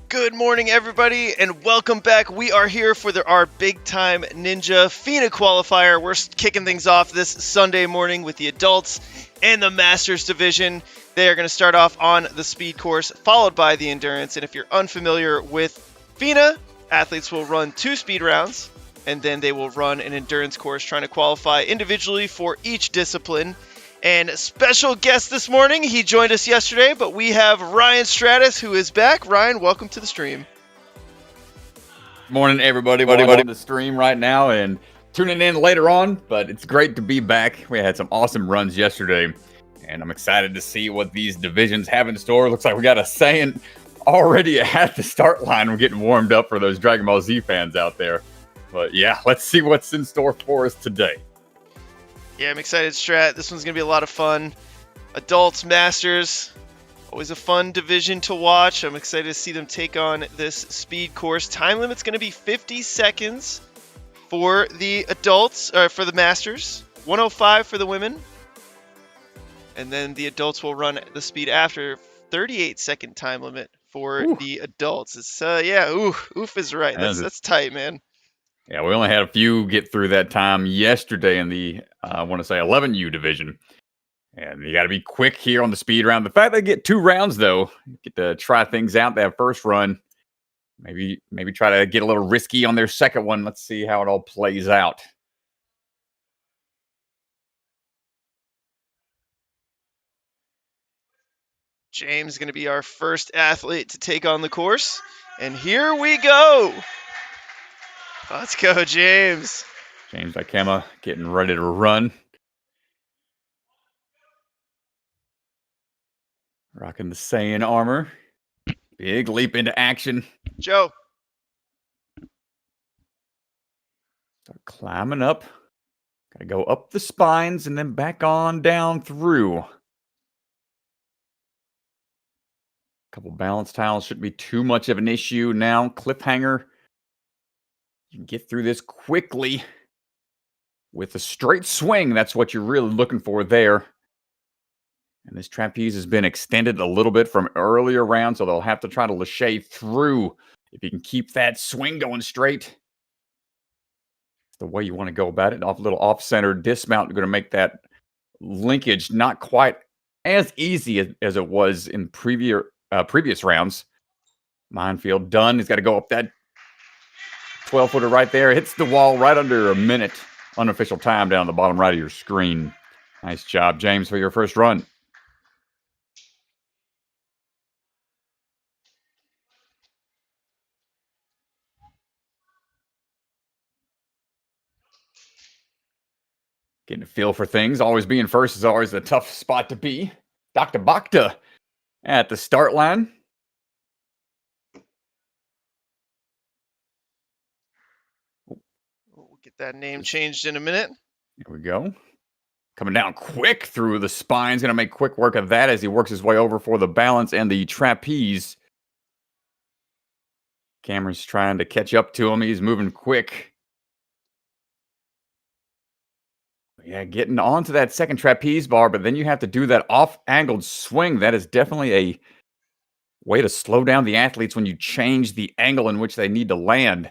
Good morning, everybody, and welcome back. We are here for our big-time Ninja FINA Qualifier. We're kicking things off this Sunday morning with the adults and the Masters division. They are going to start off on the speed course, followed by the endurance. And if you're unfamiliar with FINA, athletes will run 2 speed rounds, and then they will run an endurance course trying to qualify individually for each discipline. And special guest this morning, he joined us yesterday, but we have Ryan Stratus, who is back. Ryan, welcome to the stream. Morning, everybody. We're on the stream right now and tuning in later on, but it's great to be back. We had some awesome runs yesterday, and I'm excited to see what these divisions have in store. Looks like we got a Saiyan already at the start line. We're getting warmed up for those Dragon Ball Z fans out there. But yeah, let's see what's in store for us today. Yeah, I'm excited, Strat. This one's going to be a lot of fun. Adults, Masters, always a fun division to watch. I'm excited to see them take on this speed course. Time limit's going to be 50 seconds for the adults, or for the Masters, 105 for the women. And then the adults will run the speed after 38-second time limit for the adults. It's, oof is right. That's tight, man. Yeah, we only had a few get through that time yesterday in the, I want to say, 11U division. And you got to be quick here on the speed round. The fact they get 2 rounds, though, get to try things out that first run. Maybe try to get a little risky on their second one. Let's see how it all plays out. James is going to be our first athlete to take on the course. And here we go. Let's go, James. James Ikema getting ready to run. Rocking the Saiyan armor. Big leap into action. Joe. Start climbing up. Got to go up the spines and then back on down through. Couple balance tiles shouldn't be too much of an issue now. Cliffhanger. You can get through this quickly with a straight swing. That's what you're really looking for there. And this trapeze has been extended a little bit from earlier rounds, so they'll have to try to lâcher through. If you can keep that swing going straight, it's the way you want to go about it. A little off-center dismount, going to make that linkage not quite as easy as it was in previous rounds. Minefield done. He's got to go up that 12-footer right there. Hits the wall right under a minute. Unofficial time down the bottom right of your screen. Nice job, James, for your first run. Getting a feel for things. Always being first is always a tough spot to be. Dr. Bhakta at the start line. We'll get that name changed in a minute. Here we go. Coming down quick through the spines. Going to make quick work of that as he works his way over for the balance and the trapeze. Cameron's trying to catch up to him. He's moving quick. Yeah, getting onto that second trapeze bar, but then you have to do that off-angled swing. That is definitely a way to slow down the athletes when you change the angle in which they need to land.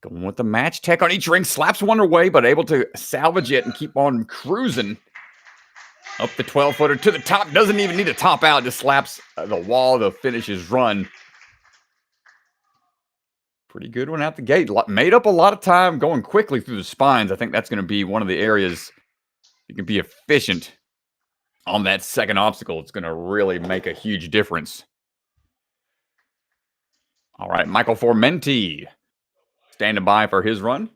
Going with the match tech on each ring. Slaps one away, but able to salvage it and keep on cruising. Up the 12-footer to the top. Doesn't even need to top out. Just slaps the wall to finish his run. Pretty good one out the gate. Made up a lot of time going quickly through the spines. I think that's going to be one of the areas you can be efficient on that second obstacle. It's going to really make a huge difference. All right, Michael Formenti standing by for his run.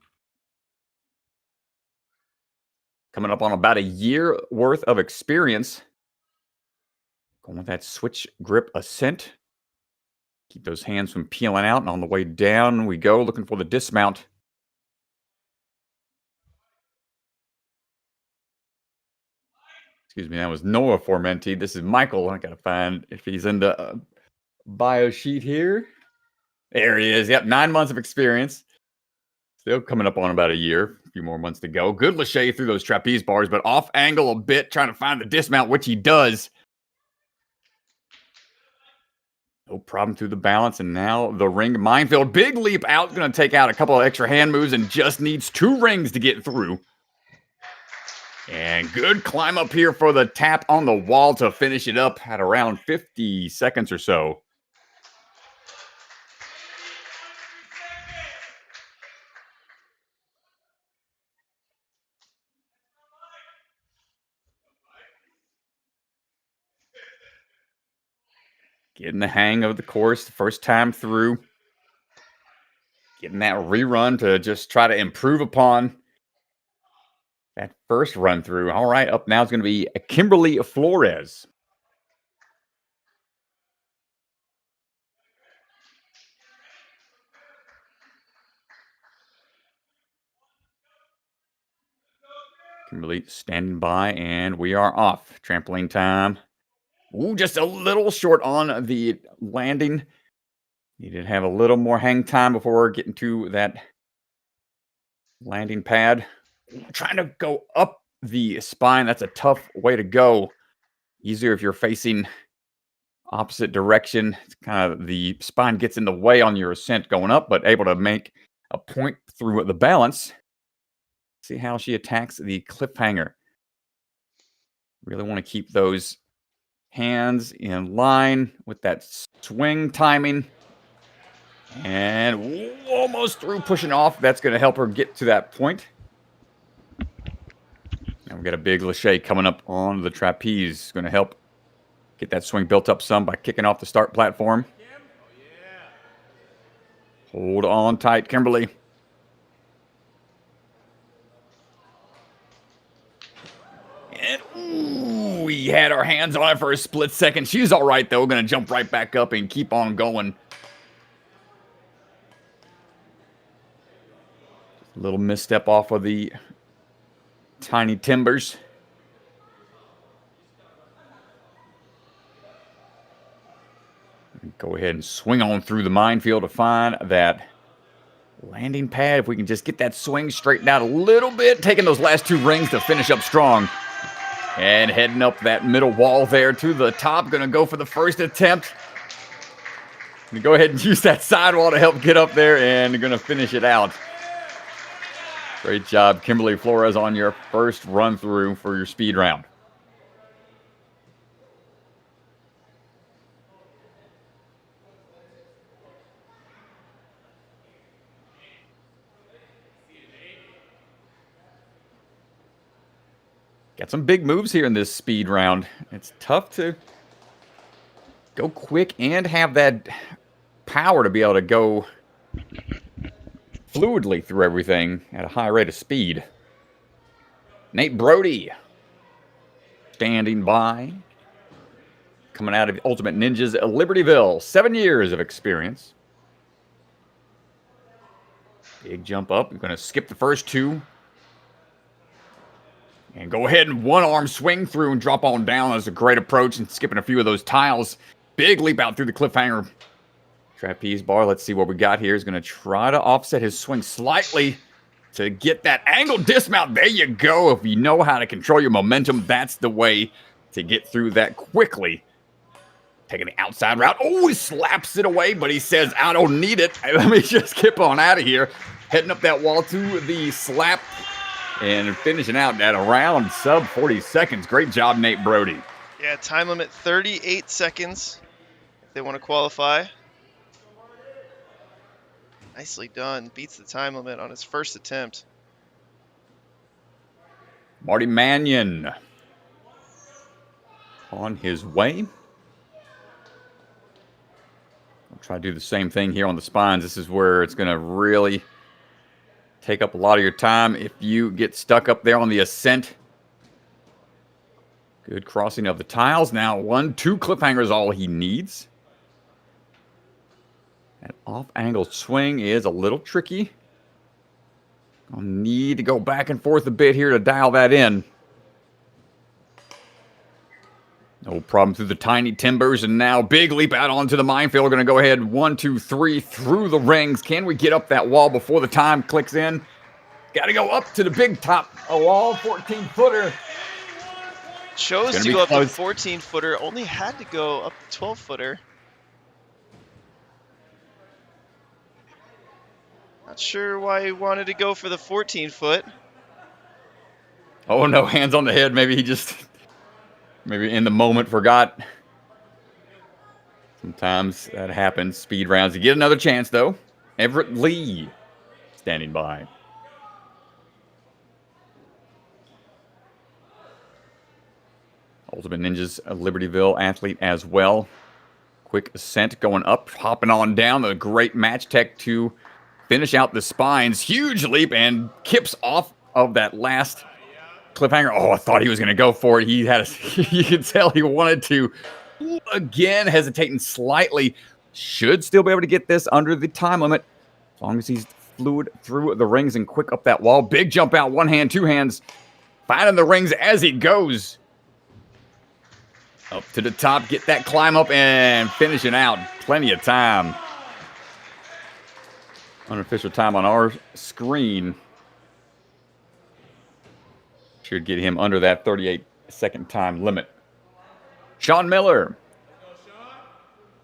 Coming up on about a year worth of experience. Going with that switch grip ascent. Keep those hands from peeling out, and on the way down we go, looking for the dismount. Excuse me, that was Noah Formenti. This is Michael. I gotta find if he's in the bio sheet here. There he is. Yep, 9 months of experience. Still coming up on about a year. A few more months to go. Good lâcher through those trapeze bars, but off angle a bit, trying to find the dismount, which he does. No problem through the balance, and now the ring minefield. Big leap out, going to take out a couple of extra hand moves and just needs 2 rings to get through. And good climb up here for the tap on the wall to finish it up at around 50 seconds or so. Getting the hang of the course the first time through. Getting that rerun to just try to improve upon that first run through. All right, up now is going to be Kimberly Flores. Kimberly standing by, and we are off. Trampoline time. Ooh, just a little short on the landing. Needed to have a little more hang time before getting to that landing pad. Trying to go up the spine. That's a tough way to go. Easier if you're facing opposite direction. It's kind of the spine gets in the way on your ascent going up, but able to make a point through the balance. See how she attacks the cliffhanger. Really want to keep those hands in line with that swing timing. And almost through, pushing off. That's going to help her get to that point. And we got a big lache coming up on the trapeze. Going to help get that swing built up some by kicking off the start platform. Hold on tight, Kimberly. And ooh, we had our hands on it for a split second. She's all right, though. Going to jump right back up and keep on going. A little misstep off of the tiny timbers. Go ahead and swing on through the minefield to find that landing pad. If we can just get that swing straightened out a little bit, taking those last 2 rings to finish up strong. And heading up that middle wall there to the top. Going to go for the first attempt. Going to go ahead and use that sidewall to help get up there, and going to finish it out. Great job, Kimberly Flores, on your first run through for your speed round. Got some big moves here in this speed round. It's tough to go quick and have that power to be able to go fluidly through everything at a high rate of speed. Nate Brody standing by. Coming out of Ultimate Ninjas Libertyville. 7 years of experience. Big jump up. We're going to skip the first 2. And go ahead and one-arm swing through and drop on down. That's a great approach, and skipping a few of those tiles. Big leap out through the cliffhanger. Trapeze bar. Let's see what we got here. He's going to try to offset his swing slightly to get that angle dismount. There you go. If you know how to control your momentum, that's the way to get through that quickly. Taking the outside route. Oh, he slaps it away, but he says, I don't need it. Let me just skip on out of here. Heading up that wall to the slap and finishing out at around sub 40 seconds. Great job, Nate Brody. Yeah, time limit 38 seconds if they want to qualify. Nicely done. Beats the time limit on his first attempt. Marty Mannion on his way. I'll try to do the same thing here on the spines. This is where it's going to really take up a lot of your time if you get stuck up there on the ascent. Good crossing of the tiles. Now 1, 2 cliffhangers all he needs. That off-angle swing is a little tricky. I'll need to go back and forth a bit here to dial that in. No problem through the tiny timbers, and now big leap out onto the minefield. We're going to go ahead 1, 2, 3 through the rings. Can we get up that wall before the time clicks in? Got to go up to the big top wall, 14-footer. Chose to go up the 14-footer, only had to go up the 12-footer. Not sure why he wanted to go for the 14-foot. Oh no, hands on the head. Maybe he just, maybe in the moment forgot. Sometimes that happens. Speed rounds. You get another chance though. Everett Lee standing by. Ultimate Ninjas, a Libertyville athlete as well. Quick ascent going up, hopping on down. The great match tech to finish out the spines. Huge leap and kips off of that last cliffhanger. Oh, I thought he was going to go for it. He had you could tell he wanted to. Again, hesitating slightly. Should still be able to get this under the time limit. As long as he's fluid through the rings and quick up that wall. Big jump out, one hand, two hands. Finding the rings as he goes. Up to the top, get that climb up and finishing out. Plenty of time. Unofficial time on our screen. Should get him under that 38-second time limit. Sean Miller.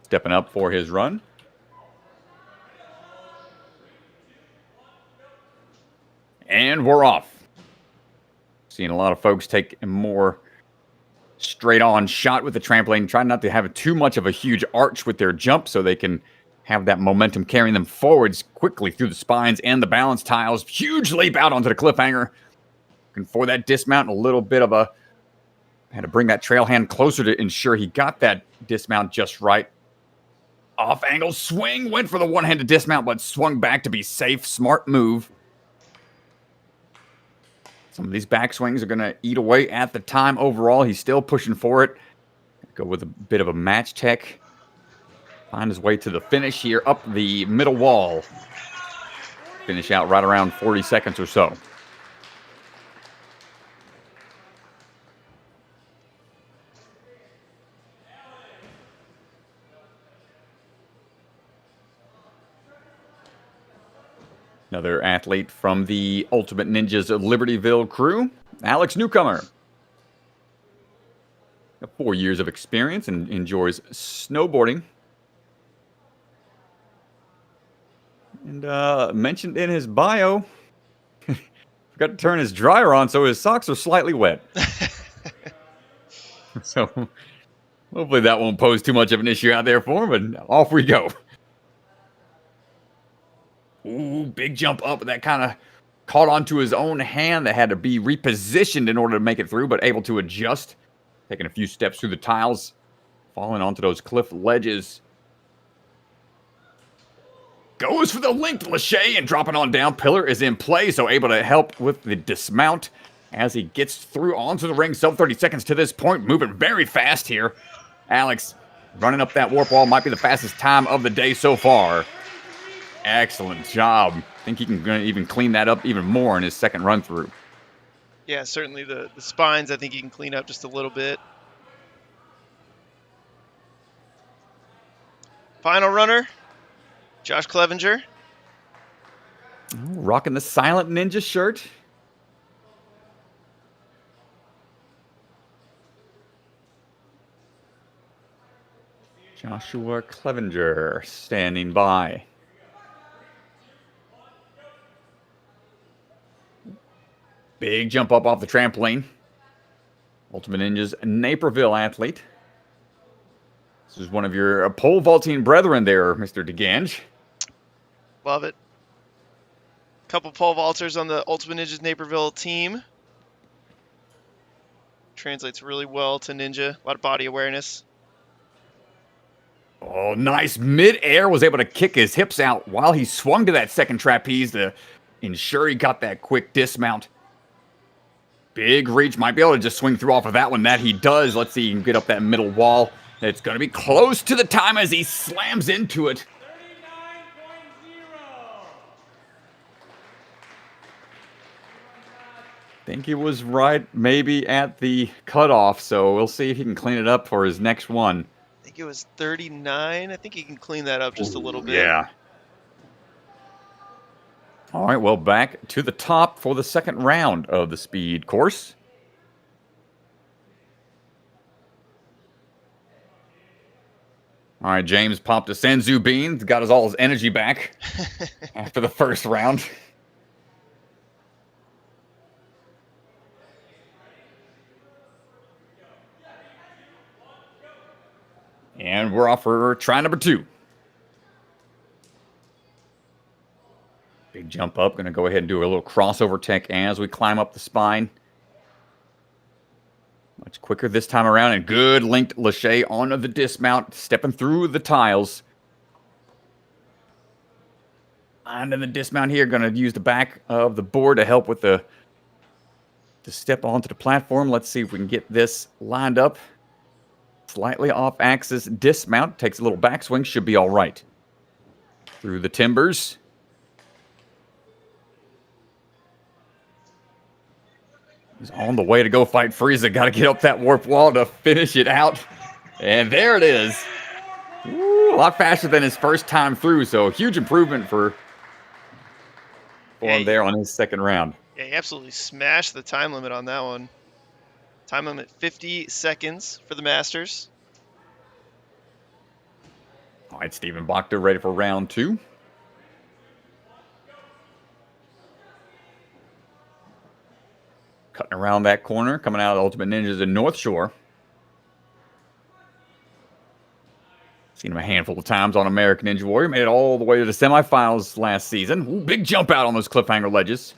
Stepping up for his run. And we're off. Seeing a lot of folks take a more straight-on shot with the trampoline, trying not to have too much of a huge arch with their jump so they can have that momentum carrying them forwards quickly through the spines and the balance tiles. Huge leap out onto the cliffhanger. Looking for that dismount, a little bit of a... Had to bring that trail hand closer to ensure he got that dismount just right. Off angle swing, went for the one-handed dismount, but swung back to be safe. Smart move. Some of these backswings are going to eat away at the time overall. He's still pushing for it. Go with a bit of a match tech. Find his way to the finish here up the middle wall. Finish out right around 40 seconds or so. Another athlete from the Ultimate Ninjas Libertyville crew, Alex Newcomer. 4 years of experience and enjoys snowboarding. And mentioned in his bio, forgot to turn his dryer on, so his socks are slightly wet. So hopefully that won't pose too much of an issue out there for him, but off we go. Ooh, big jump up. That kind of caught onto his own hand that had to be repositioned in order to make it through, but able to adjust. Taking a few steps through the tiles, falling onto those cliff ledges. Goes for the linked Lachey and dropping on down. Pillar is in play, so able to help with the dismount as he gets through onto the ring. Sub 30 seconds to this point, moving very fast here. Alex running up that warp wall, might be the fastest time of the day so far. Excellent job. I think he can even clean that up even more in his second run through. Yeah, certainly the spines, I think he can clean up just a little bit. Final runner, Josh Clevenger. Rocking the Silent Ninja shirt. Joshua Clevenger standing by. Big jump up off the trampoline. Ultimate Ninjas Naperville athlete. This is one of your pole vaulting brethren there, Mr. DeGange. Love it. Couple pole vaulters on the Ultimate Ninjas Naperville team. Translates really well to Ninja. A lot of body awareness. Oh, nice. Mid-air, was able to kick his hips out while he swung to that second trapeze to ensure he got that quick dismount. Big reach. Might be able to just swing through off of that one. That he does. Let's see. He can get up that middle wall. It's going to be close to the time as he slams into it. 39.0. Think he was right maybe at the cutoff, so we'll see if he can clean it up for his next one. I think it was 39. I think he can clean that up just a little bit. Yeah. All right, well, back to the top for the second round of the speed course. All right, James popped a Senzu bean. Got all his energy back after the first round. And we're off for try number 2. Big jump up. Going to go ahead and do a little crossover tech as we climb up the spine. Much quicker this time around, and good linked lache onto the dismount, stepping through the tiles. Onto the dismount here, going to use the back of the board to help with the step onto the platform. Let's see if we can get this lined up. Slightly off axis dismount, takes a little backswing, should be all right. Through the timbers. He's on the way to go fight Frieza. Got to get up that warp wall to finish it out. And there it is. Ooh, a lot faster than his first time through, so huge improvement for him there on his second round. Yeah, he absolutely smashed the time limit on that one. Time limit 50 seconds for the Masters. All right, Steven Bachta ready for round 2. Cutting around that corner, coming out of Ultimate Ninjas in North Shore. Seen him a handful of times on American Ninja Warrior. Made it all the way to the semifinals last season. Ooh, big jump out on those cliffhanger ledges.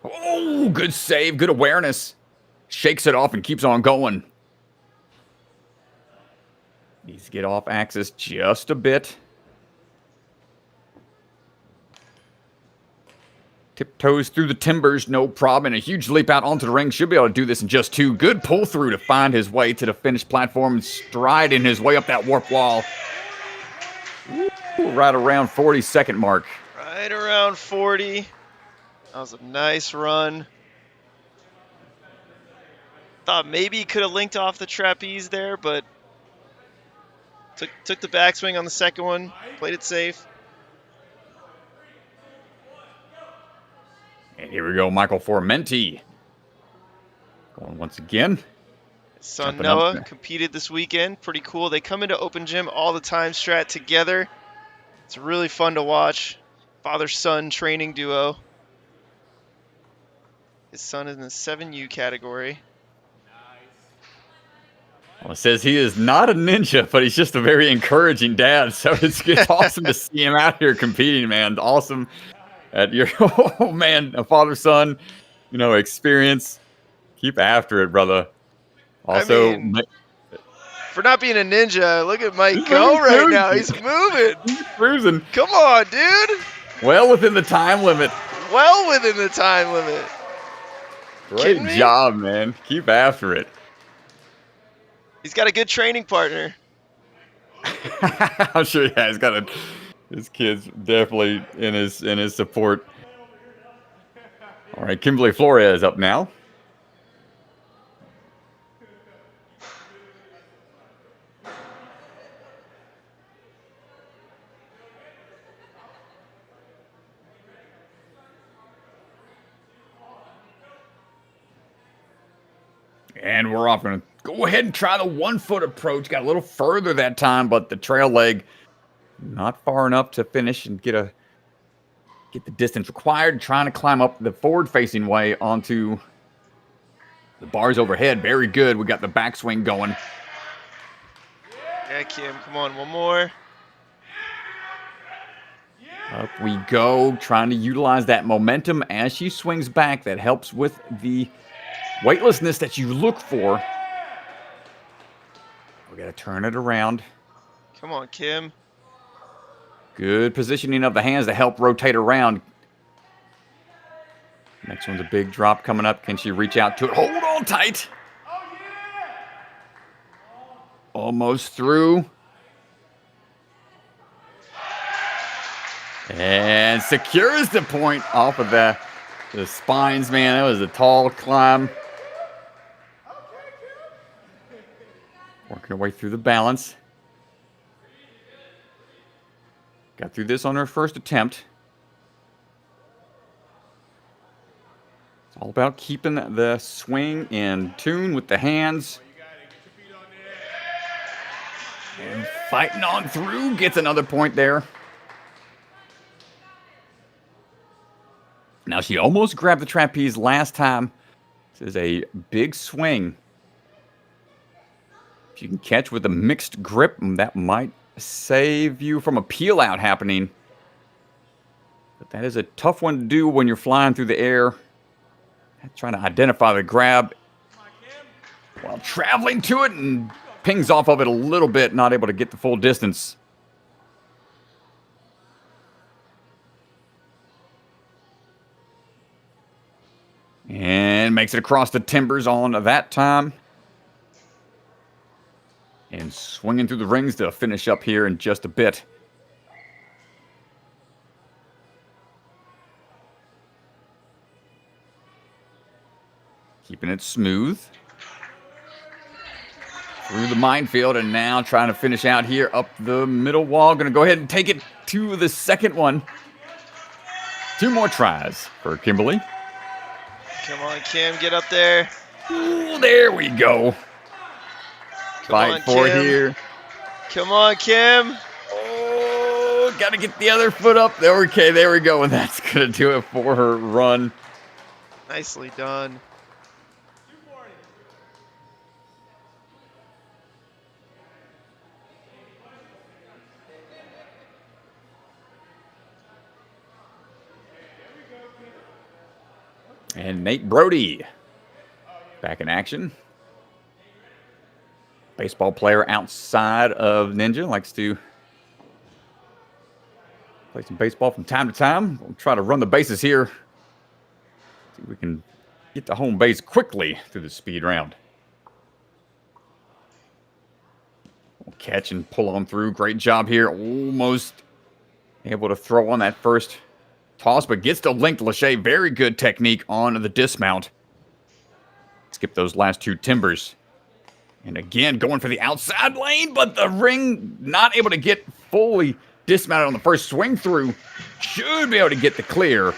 Oh, good save, good awareness. Shakes it off and keeps on going. Needs to get off axis just a bit. Tiptoes through the timbers, no problem. And a huge leap out onto the ring. Should be able to do this in just 2. Good pull through to find his way to the finished platform and striding his way up that warp wall. Ooh, right around 40-second mark. Right around 40. That was a nice run. Thought maybe he could have linked off the trapeze there, but took the backswing on the second one. Played it safe. And here we go, Michael Formenti. Going once again. His son Noah competed this weekend. Pretty cool. They come into Open Gym all the time, strat together. It's really fun to watch. Father-son training duo. His son is in the 7U category. Well, it says he is not a ninja, but he's just a very encouraging dad. So it's awesome to see him out here competing, man. Awesome. At your, oh man, a father-son, experience. Keep after it, brother. Also, for not being a ninja, look at Mike go right now. He's moving. He's cruising. Come on, dude. Well within the time limit. Well within the time limit. Great job, man. Keep after it. He's got a good training partner. I'm sure, yeah, his kid's definitely in his support. All right, Kimberly Flores up now. And we're off. Going to go ahead and try the 1-foot approach. Got a little further that time, but the trail leg not far enough to finish and get the distance required. Trying to climb up the forward-facing way onto the bars overhead. Very good. We got the backswing going. Yeah, Kim. Come on, one more. Up we go. Trying to utilize that momentum as she swings back. That helps with the weightlessness that you look for. We got to turn it around. Come on, Kim. Good positioning of the hands to help rotate around. Next one's a big drop coming up. Can she reach out to it? Hold on tight. Almost through. And secures the point off of the spines, man. That was a tall climb. Working her way through the balance. Got through this on her first attempt. It's all about keeping the swing in tune with the hands. And fighting on through, gets another point there. Now, she almost grabbed the trapeze last time. This is a big swing. If you can catch with a mixed grip, that might save you from a peel out happening. But that is a tough one to do when you're flying through the air. Trying to identify the grab while traveling to it, and pings off of it a little bit, not able to get the full distance. And makes it across the timbers on that time. And swinging through the rings to finish up here in just a bit. Keeping it smooth. Through the minefield, and now trying to finish out here up the middle wall. Going to go ahead and take it to the second one. 2 more tries for Kimberly. Come on, Kim, get up there. Ooh, there we go. Fight for it here. Come on, Kim. Oh, got to get the other foot up. Okay, there we go. And that's going to do it for her run. Nicely done. And Nate Brody back in action. Baseball player outside of Ninja, likes to play some baseball from time to time. We'll try to run the bases here. See if we can get to home base quickly through the speed round. We'll catch and pull on through. Great job here. Almost able to throw on that first toss, but gets to link Lachey. Very good technique on the dismount. Skip those last 2 timbers. And again, going for the outside lane, but the ring not able to get fully dismounted on the first swing through. Should be able to get the clear.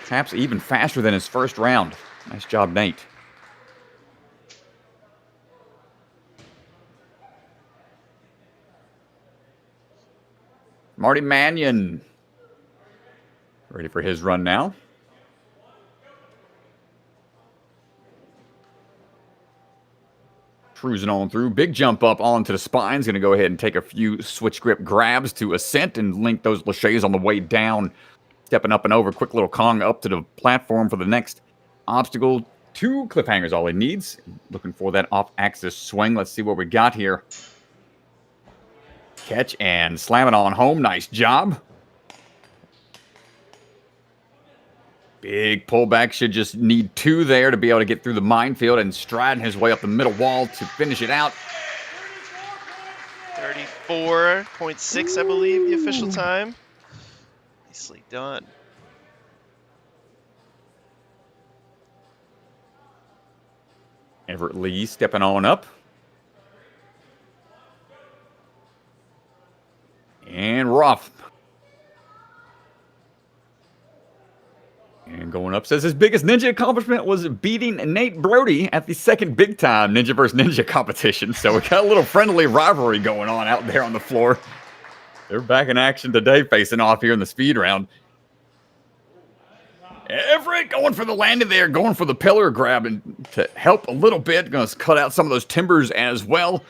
Perhaps even faster than his first round. Nice job, Nate. Marty Mannion. Ready for his run now. Cruising on through. Big jump up onto the spines. Going to go ahead and take a few switch grip grabs to ascent and link those laches on the way down. Stepping up and over. Quick little Kong up to the platform for the next obstacle. 2 cliffhangers all he needs. Looking for that off-axis swing. Let's see what we got here. Catch and slam it on home. Nice job. Big pullback. Should just need 2 there to be able to get through the minefield, and striding his way up the middle wall to finish it out. 34.6, I believe, the official time. Nicely done. Everett Lee stepping on up. And rough. And going up, says his biggest ninja accomplishment was beating Nate Brody at the second big time Ninja vs. Ninja competition. So we got a little friendly rivalry going on out there on the floor. They're back in action today, facing off here in the speed round. Everett going for the landing there, going for the pillar grab, and to help a little bit, going to cut out some of those timbers as well.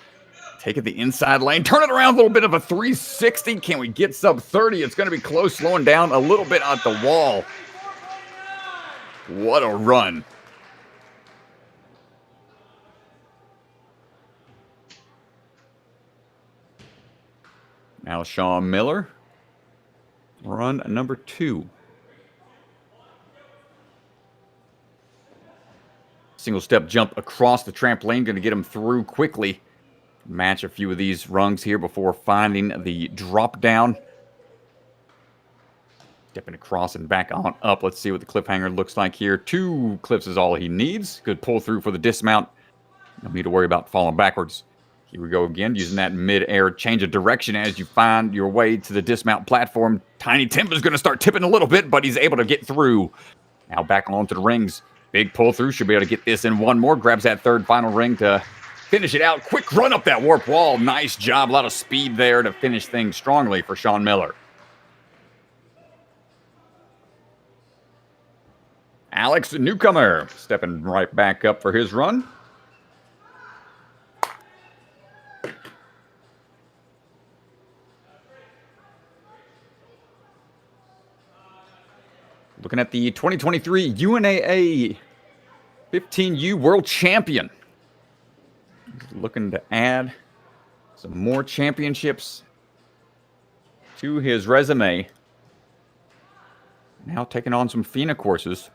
Taking the inside lane, turn it around, a little bit of a 360. Can we get sub 30? It's going to be close, slowing down a little bit at the wall. What a run. Now Sean Miller, run number 2. Single step jump across the trampoline, going to get him through quickly. Match a few of these rungs here before finding the drop down. Stepping across and back on up. Let's see what the cliffhanger looks like here. 2 cliffs is all he needs. Good pull through for the dismount. No need to worry about falling backwards. Here we go again, using that mid-air change of direction as you find your way to the dismount platform. Tiny Tim is going to start tipping a little bit, but he's able to get through. Now back onto the rings. Big pull through. Should be able to get this in one more. Grabs that third final ring to finish it out. Quick run up that warp wall. Nice job. A lot of speed there to finish things strongly for Sean Miller. Alex, the newcomer, stepping right back up for his run. Looking at the 2023 UNAA 15U World Champion. Looking to add some more championships to his resume. Now taking on some FINA courses.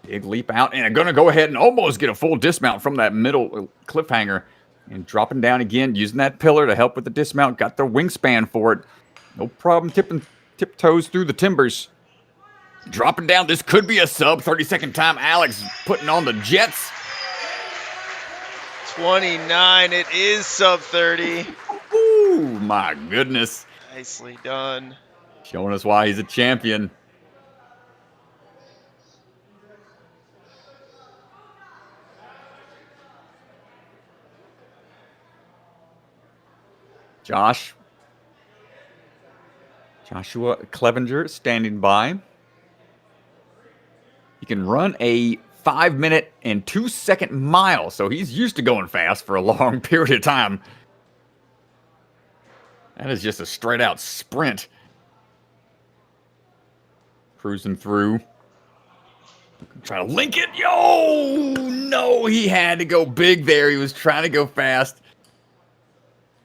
Big leap out, and going to go ahead and almost get a full dismount from that middle cliffhanger. And dropping down again, using that pillar to help with the dismount. Got the wingspan for it. No problem tiptoes through the timbers. Dropping down, this could be a sub 30-second time. Alex putting on the jets. 29, it is sub 30. Ooh, my goodness. Nicely done. Showing us why he's a champion. Joshua Clevenger standing by. He can run a 5-minute and 2-second mile, so he's used to going fast for a long period of time. That is just a straight-out sprint. Cruising through. Trying to link it. Yo! No, he had to go big there. He was trying to go fast.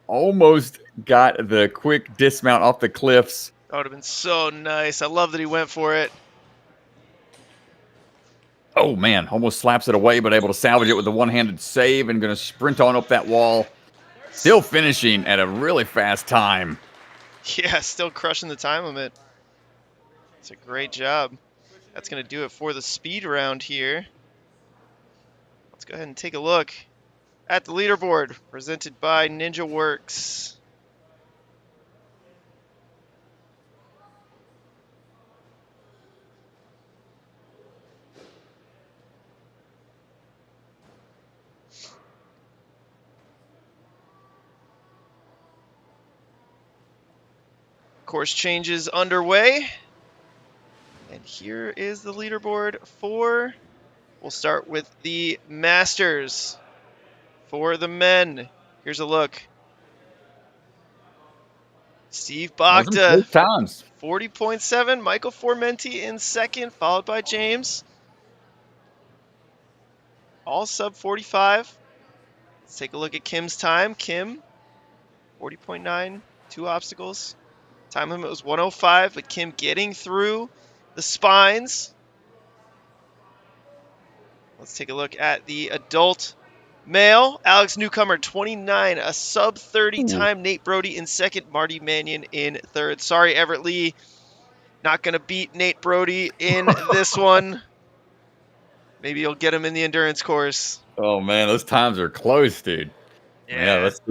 Almost got the quick dismount off the cliffs. That would have been so nice. I love that he went for it. Oh, man. Almost slaps it away, but able to salvage it with a one-handed save and going to sprint on up that wall. Still finishing at a really fast time. Yeah, still crushing the time limit. It's a great job. That's going to do it for the speed round here. Let's go ahead and take a look at the leaderboard presented by Ninja Works. Course changes underway. And here is the leaderboard for, we'll start with the Masters. For the men, here's a look. Steve Bogda, 40.7. Michael Formenti in second, followed by James. All sub 45. Let's take a look at Kim's time. Kim, 40.9, 2 obstacles. Time limit was 105, but Kim getting through the spines. Let's take a look at the adult male. Alex Newcomer, 29, a sub 30 time. Nate Brody in second, Marty Mannion in third. Sorry, Everett Lee. Not going to beat Nate Brody in this one. Maybe you'll get him in the endurance course. Oh, man, those times are close, dude. Yeah, let's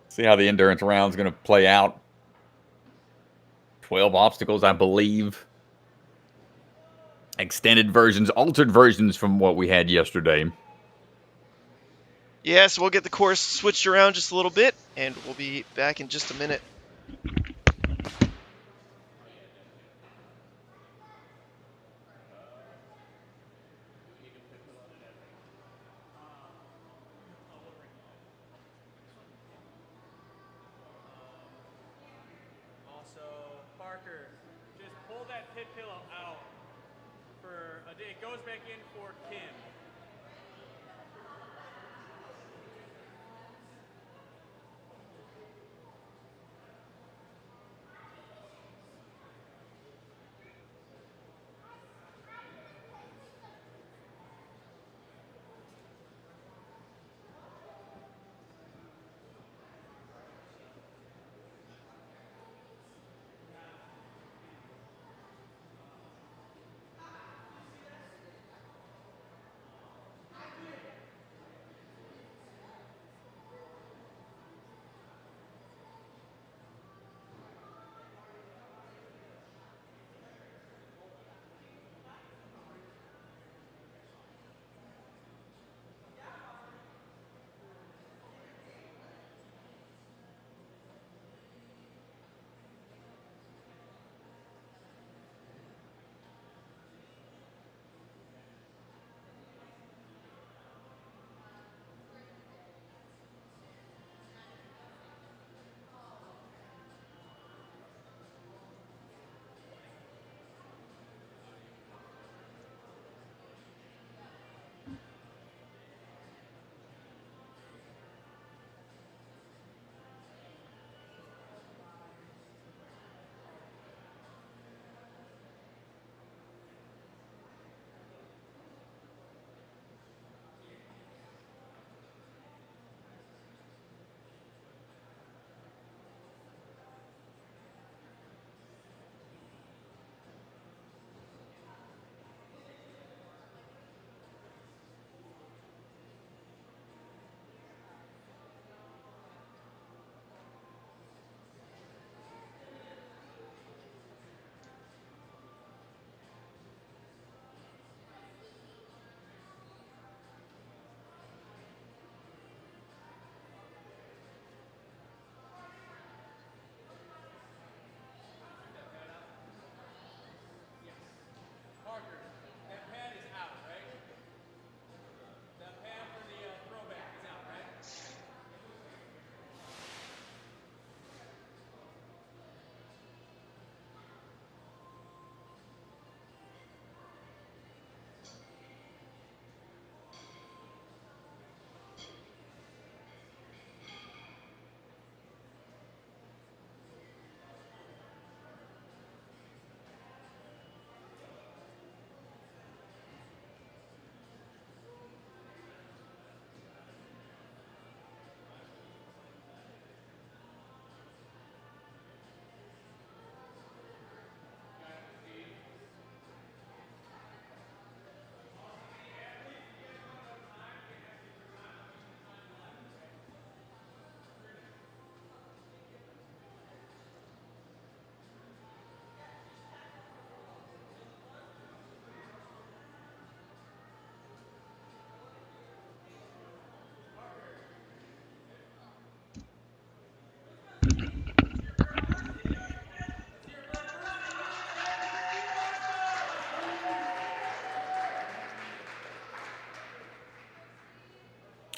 see how the endurance round's going to play out. 12 obstacles, I believe. Extended versions, altered versions from what we had yesterday. Yes, we'll get the course switched around just a little bit, and we'll be back in just a minute. It goes back in for Kim.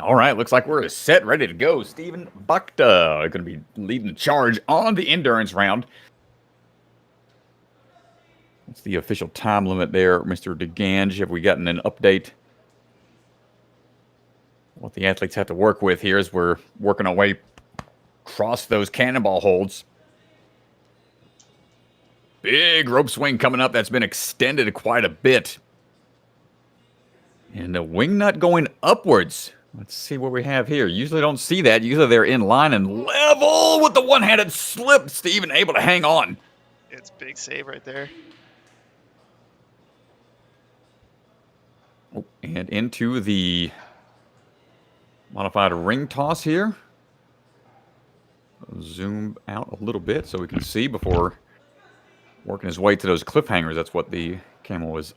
All right, looks like we're set, ready to go. Steven Bakta going to be leading the charge on the endurance round. What's the official time limit there, Mr. DeGange? Have we gotten an update? What the athletes have to work with here as we're working our way across those cannonball holds. Big rope swing coming up. That's been extended quite a bit. And the wing nut going upwards. Let's see what we have here. Usually don't see that. Usually they're in line and level with the one-handed slip. Steven able to hang on. It's a big save right there. Oh, and into the modified ring toss here. Zoom out a little bit so we can see before working his way to those cliffhangers. That's what the camel was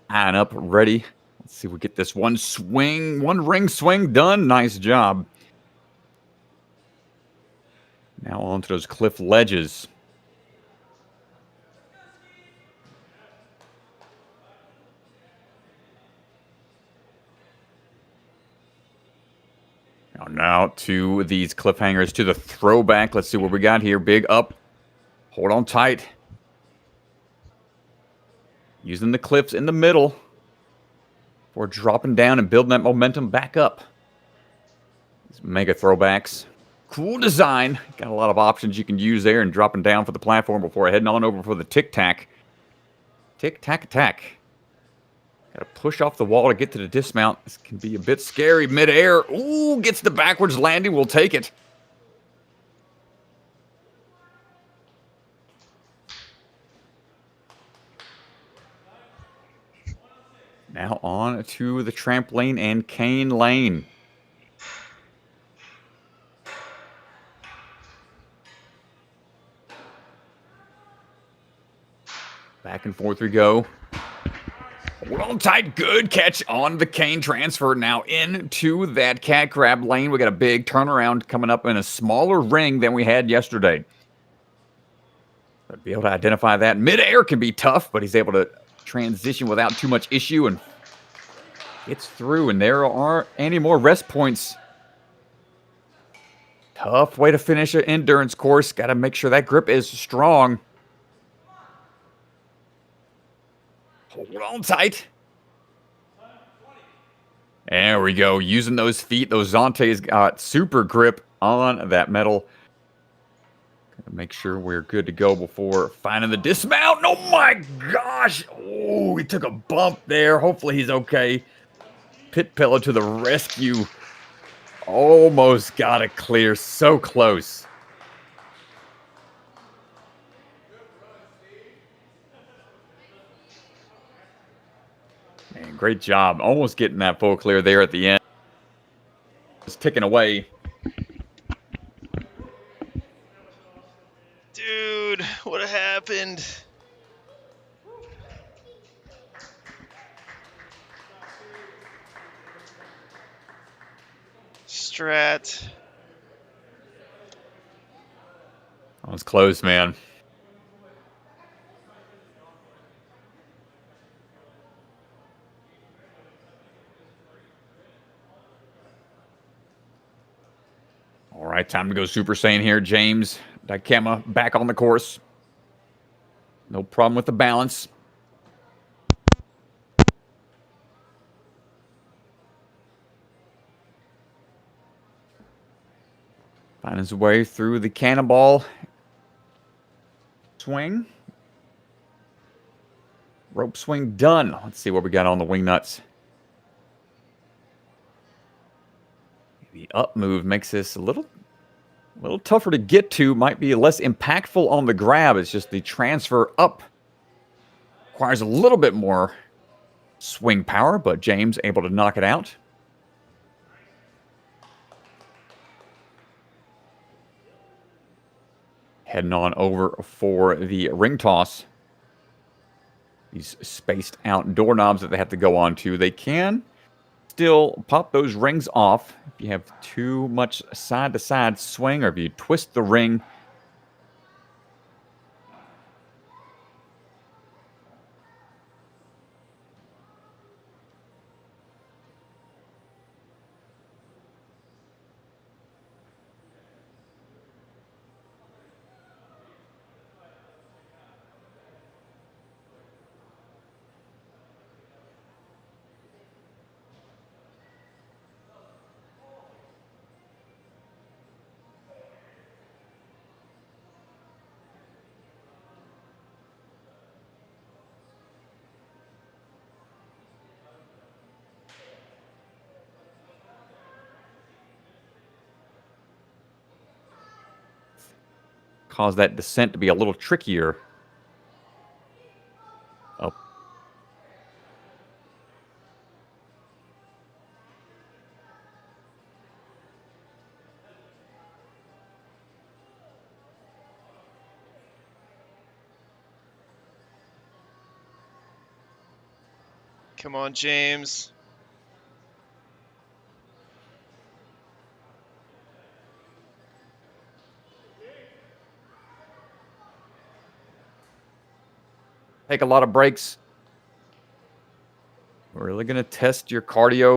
eyeing up, ready. Let's see if we get this one ring swing done. Nice job. Now onto those cliff ledges. Now to these cliffhangers, to the throwback. Let's see what we got here. Big up. Hold on tight. Using the cliffs in the middle for dropping down and building that momentum back up. These mega throwbacks. Cool design. Got a lot of options you can use there and dropping down for the platform before heading on over for the tic-tac. Tic-tac-tac. Got to push off the wall to get to the dismount. This can be a bit scary midair. Ooh, gets the backwards landing. We'll take it. Now on to the trampoline and cane lane. Back and forth we go. Hold on tight. Good catch on the cane transfer. Now into that cat grab lane. We got a big turnaround coming up in a smaller ring than we had yesterday. But be able to identify that. Midair can be tough, but he's able to transition without too much issue and gets through. And there aren't any more rest points. Tough way to finish an endurance course. Got to make sure that grip is strong. Hold on tight. There we go. Using those feet. Those Zantes got super grip on that metal. Gotta make sure we're good to go before finding the dismount. Oh my gosh. Oh, he took a bump there. Hopefully he's okay. Pit pillow to the rescue. Almost got it clear. So close. Man, great job. Almost getting that full clear there at the end. Just ticking away. Dude, what happened? Strat. That was close, man. All right, time to go Super Saiyan here. James Dikema back on the course. No problem with the balance. Find his way through the cannonball swing. Rope swing done. Let's see what we got on the wing nuts. The up move makes this a little tougher to get to. Might be less impactful on the grab. It's just the transfer up requires a little bit more swing power, but James able to knock it out. Heading on over for the ring toss. These spaced out doorknobs that they have to go on to. They can still pop those rings off if you have too much side-to-side swing or if you twist the ring. cause that descent to be a little trickier. Up. Come on, James. Take a lot of breaks. We're really going to test your cardio.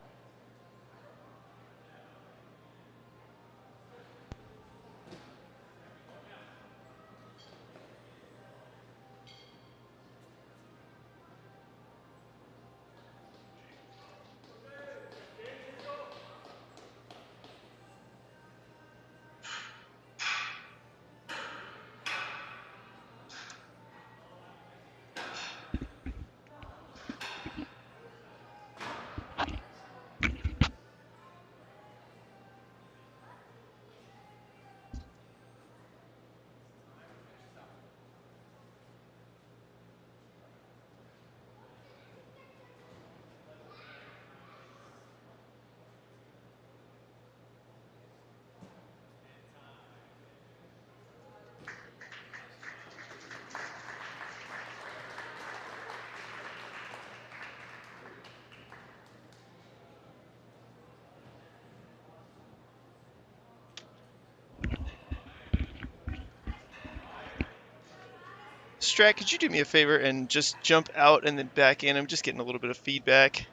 Strat, could you do me a favor and just jump out and then back in? I'm just getting a little bit of feedback.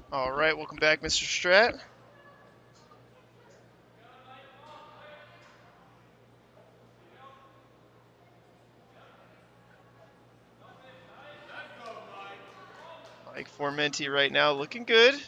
All right, welcome back, Mr. Strat. Mike Formenti right now looking good.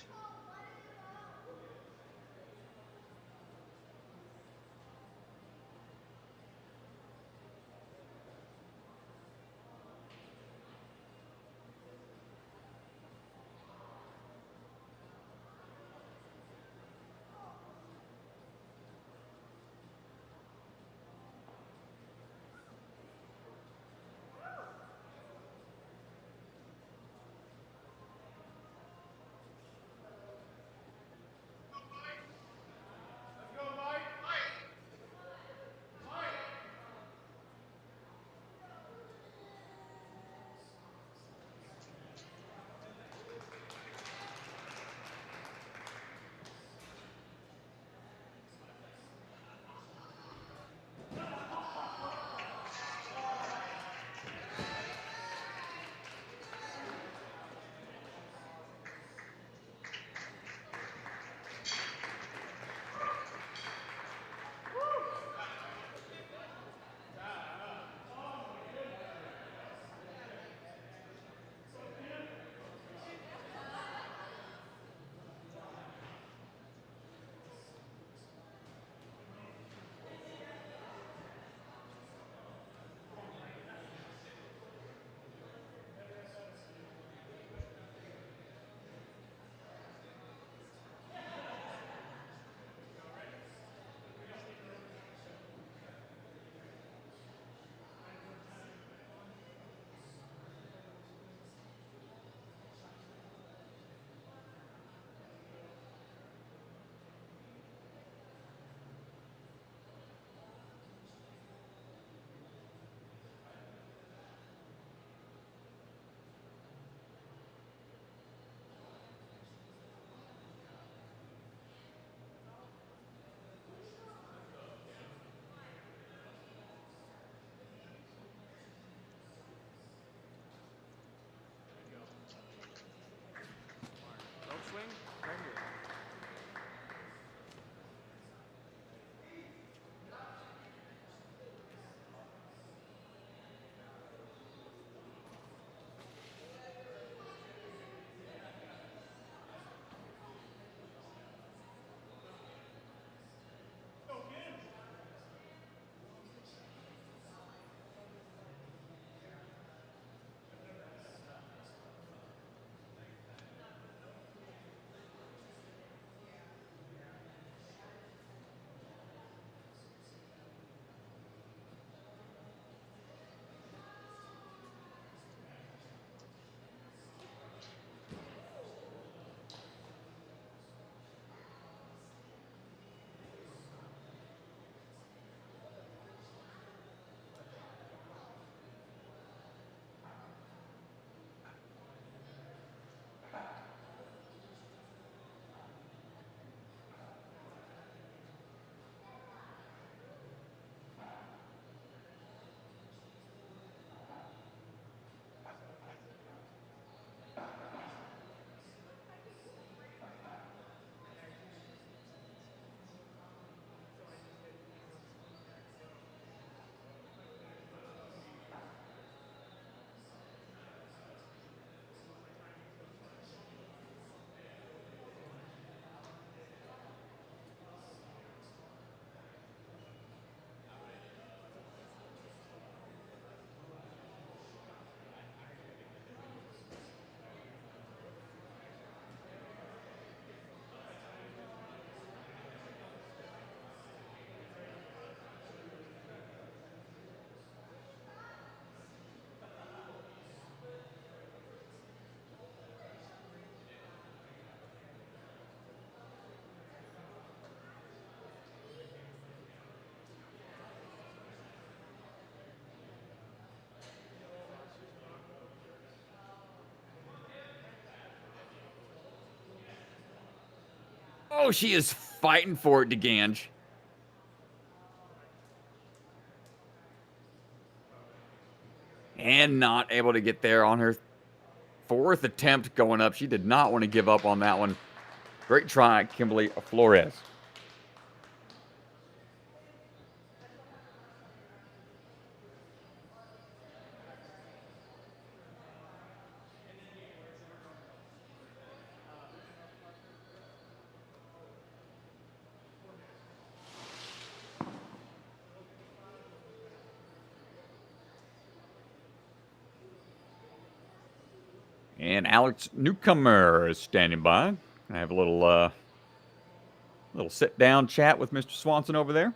Oh, she is fighting for it, DeGange. And not able to get there on her 4th attempt going up. She did not want to give up on that one. Great try, Kimberly Flores. And Alex Newcomer is standing by. I have a little sit-down chat with Mr. Swanson over there.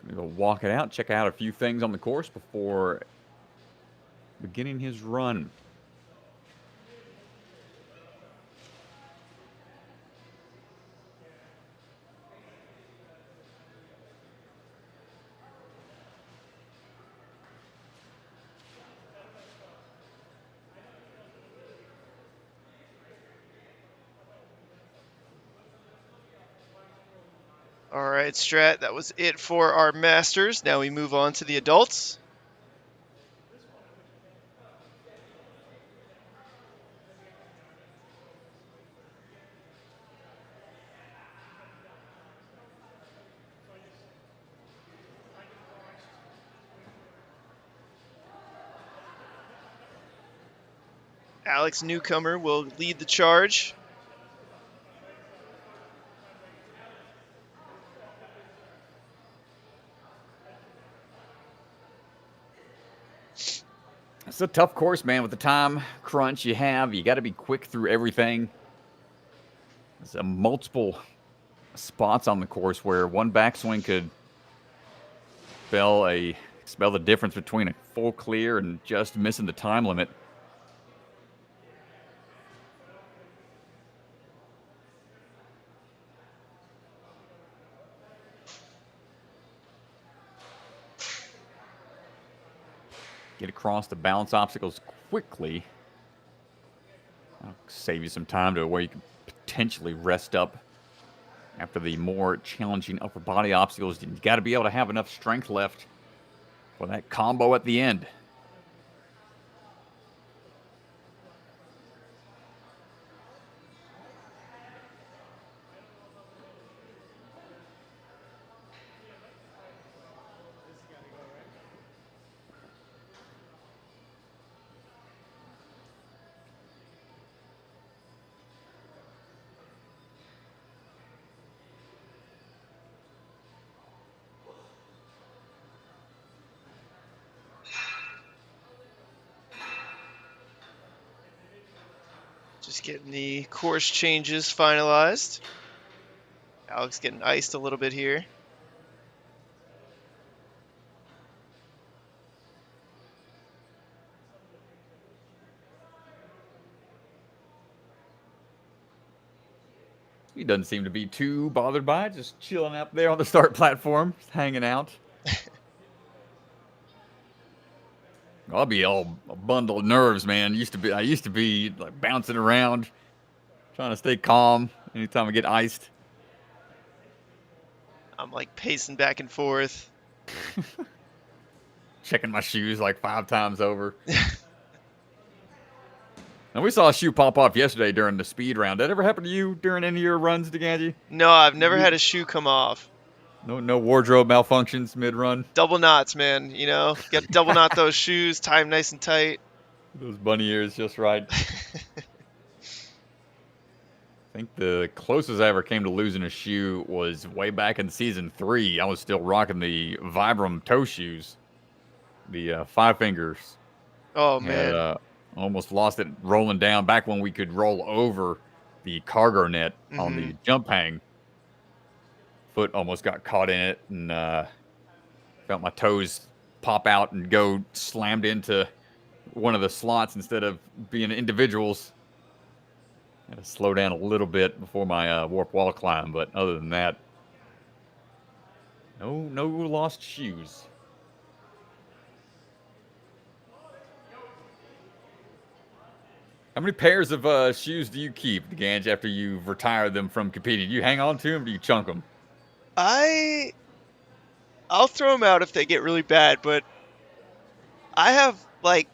Gonna go walk it out, check out a few things on the course before beginning his run. All right, Strat, that was it for our Masters. Now we move on to the adults. Alex Newcomer will lead the charge. It's a tough course, man. With the time crunch you have, you got to be quick through everything. There's multiple spots on the course where one backswing could spell the difference between a full clear and just missing the time limit. Get across the balance obstacles quickly. That'll save you some time to where you can potentially rest up after the more challenging upper body obstacles. You got to be able to have enough strength left for that combo at the end. Just getting the course changes finalized. Alex getting iced a little bit here. He doesn't seem to be too bothered by it, just chilling up there on the start platform, just hanging out. I'll be all a bundle of nerves, man. I used to be like bouncing around, trying to stay calm anytime I get iced. I'm like pacing back and forth. Checking my shoes like 5 times over. And we saw a shoe pop off yesterday during the speed round. Did that ever happen to you during any of your runs, DeGanji? No, I've never had a shoe come off. No wardrobe malfunctions mid-run? Double knots, man. You know, got to double knot those shoes, tie them nice and tight. Those bunny ears just right. I think the closest I ever came to losing a shoe was way back in season 3. I was still rocking the Vibram toe shoes, the 5 fingers. Oh, man. Had, almost lost it rolling down back when we could roll over the cargo net on the jump hang. Foot almost got caught in it and felt my toes pop out and go slammed into one of the slots instead of being individuals. Had to slow down a little bit before my warp wall climb, but other than that, No lost shoes. How many pairs of shoes do you keep, Ganj, after you've retired them from competing? Do you hang on to them or do you chunk them? I'll throw them out if they get really bad, but I have like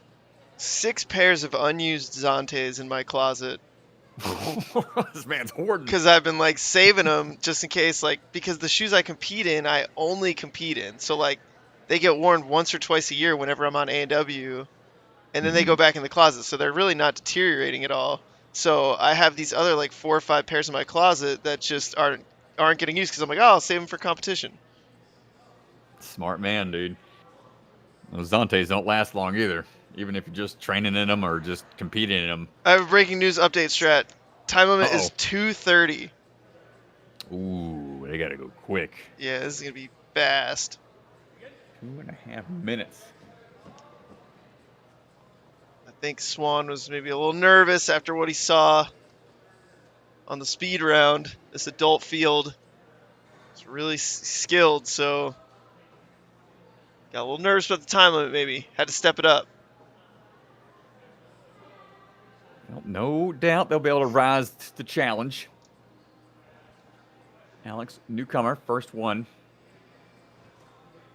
6 pairs of unused Zantes in my closet This man's hoarding. because I've been like saving them just in case, like, because the shoes I compete in, I only compete in. So like they get worn once or twice a year whenever I'm on A&W, and then they go back in the closet. So they're really not deteriorating at all. So I have these other like 4 or 5 pairs in my closet that just aren't getting used because I'm like, oh, I'll save them for competition. Smart man, dude. Those Zantes don't last long either, even if you're just training in them or just competing in them. I have a breaking news update, Strat. Time limit is Uh-oh. 2:30. Ooh, they gotta go quick. Yeah, this is gonna be fast. 2.5 minutes. I think Swan was maybe a little nervous after what he saw on the speed round. This adult field is really skilled, so got a little nervous about the time limit. Maybe had to step it up. Well, no doubt they'll be able to rise to the challenge. Alex, newcomer, first one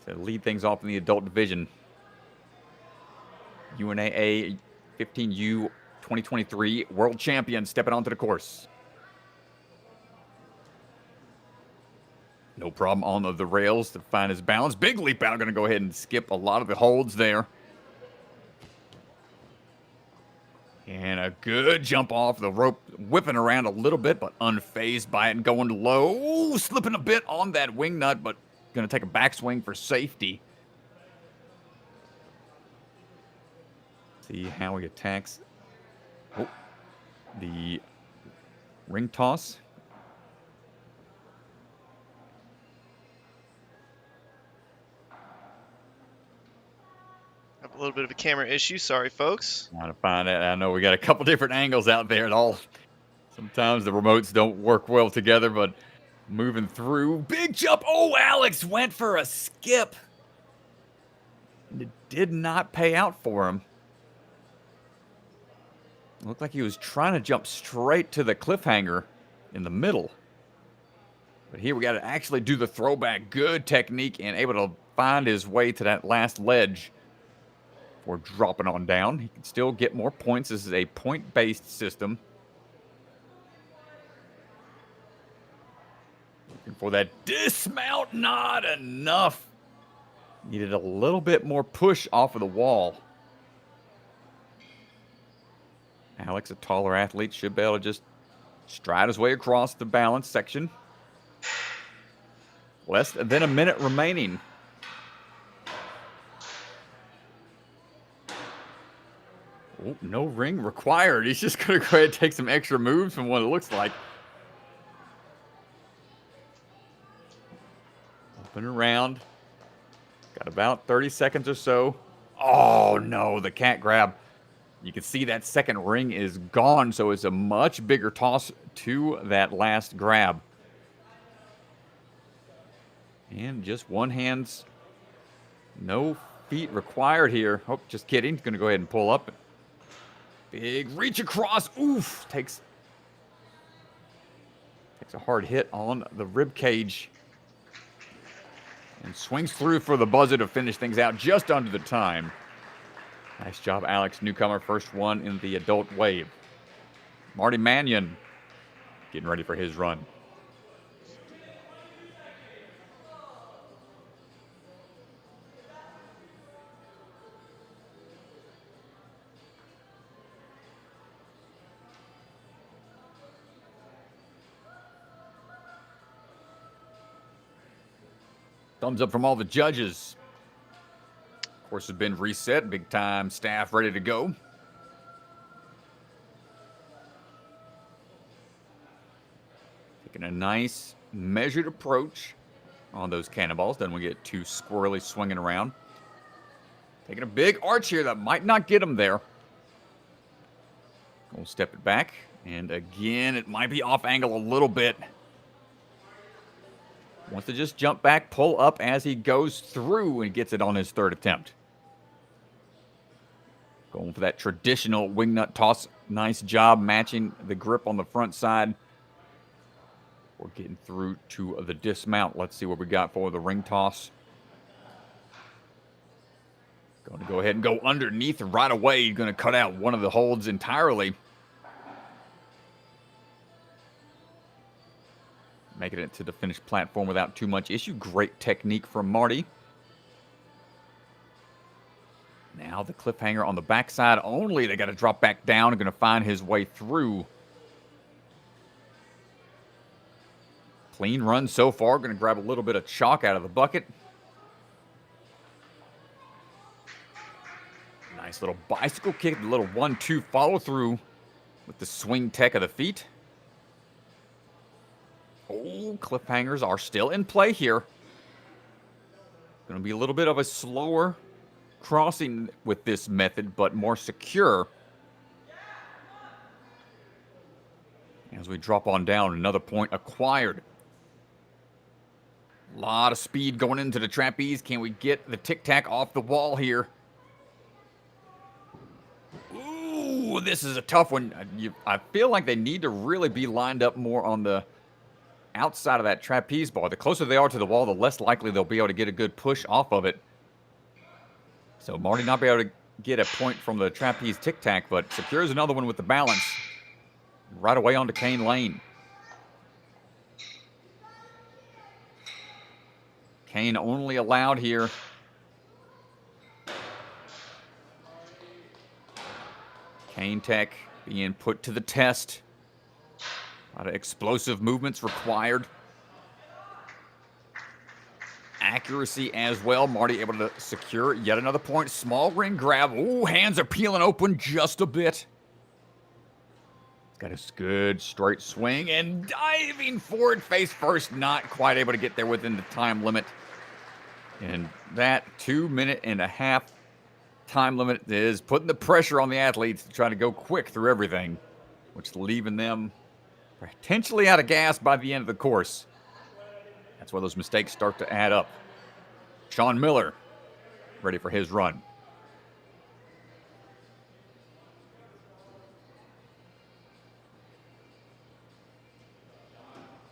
to lead things off in the adult division. UNAA 15U 2023 world champion stepping onto the course. No problem on the rails to find his balance. Big leap out. Going to go ahead and skip a lot of the holds there. And a good jump off the rope, whipping around a little bit, but unfazed by it and going low. Ooh, slipping a bit on that wing nut, but going to take a backswing for safety. See how he attacks. Oh, the ring toss. Have a little bit of a camera issue. Sorry, folks. Trying to find it. I know we got a couple different angles out there. Sometimes the remotes don't work well together, but moving through. Big jump. Oh, Alex went for a skip. It did not pay out for him. Looked like he was trying to jump straight to the cliffhanger in the middle. But here we got to actually do the throwback. Good technique and able to find his way to that last ledge. Or dropping on down. He can still get more points. This is a point-based system. Looking for that dismount. Not enough. Needed a little bit more push off of the wall. Alex, a taller athlete, should be able to just stride his way across the balance section. Less than a minute remaining. Oh, no ring required. He's just going to go ahead and take some extra moves from what it looks like. Up and around. Got about 30 seconds or so. Oh, no, the cat grab. You can see that second ring is gone, so it's a much bigger toss to that last grab. And just one hand's no feet required here. Oh, just kidding. He's going to go ahead and pull up. Big reach across. Oof. Takes a hard hit on the rib cage. And swings through for the buzzer to finish things out just under the time. Nice job, Alex. Newcomer, first one in the adult wave. Marty Mannion getting ready for his run. Thumbs up from all the judges. Course has been reset. Big time staff ready to go. Taking a nice measured approach on those cannonballs. Then we get too squirrely swinging around. Taking a big arch here that might not get him there. We'll step it back. And again, it might be off angle a little bit. Wants to just jump back, pull up as he goes through and gets it on his third attempt. Going for that traditional wingnut toss. Nice job matching the grip on the front side. We're getting through to the dismount. Let's see what we got for the ring toss. Going to go ahead and go underneath right away. He's going to cut out one of the holds entirely. Making it to the finished platform without too much issue. Great technique from Marty. Now the cliffhanger on the backside only. They got to drop back down. Going to find his way through. Clean run so far. Going to grab a little bit of chalk out of the bucket. Nice little bicycle kick. A little 1-2 follow through with the swing tech of the feet. Oh, cliffhangers are still in play here. Going to be a little bit of a slower crossing with this method, but more secure. As we drop on down, another point acquired. A lot of speed going into the trapeze. Can we get the tic-tac off the wall here? Ooh, this is a tough one. I feel like they need to really be lined up more on the outside of that trapeze bar. The closer they are to the wall, the less likely they'll be able to get a good push off of it. So Marty not be able to get a point from the trapeze tic-tac, but secures another one with the balance. Right away onto Kane Lane. Kane only allowed here. Kane Tech being put to the test. A lot of explosive movements required. Accuracy as well. Marty able to secure yet another point. Small ring grab. Ooh, hands are peeling open just a bit. He's got a good straight swing and diving forward face first. Not quite able to get there within the time limit. And that 2.5-minute time limit is putting the pressure on the athletes to try to go quick through everything, which is leaving them potentially out of gas by the end of the course. That's where those mistakes start to add up. Sean Miller, ready for his run.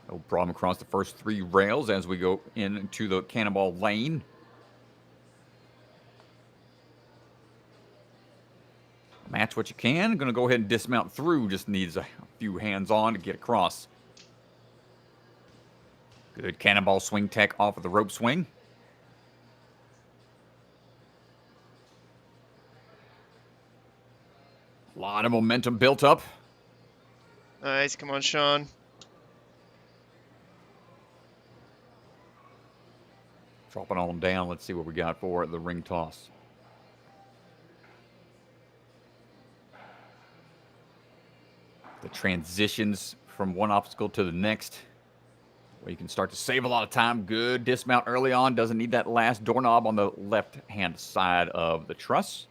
No problem across the first 3 rails as we go into the cannonball lane. Match what you can. Going to go ahead and dismount through. Just needs a few hands on to get across. Good cannonball swing tech off of the rope swing. A lot of momentum built up. Nice. Come on, Sean. Dropping on down. Let's see what we got for the ring toss. The transitions from one obstacle to the next, where you can start to save a lot of time. Good dismount early on. Doesn't need that last doorknob on the left-hand side of the truss.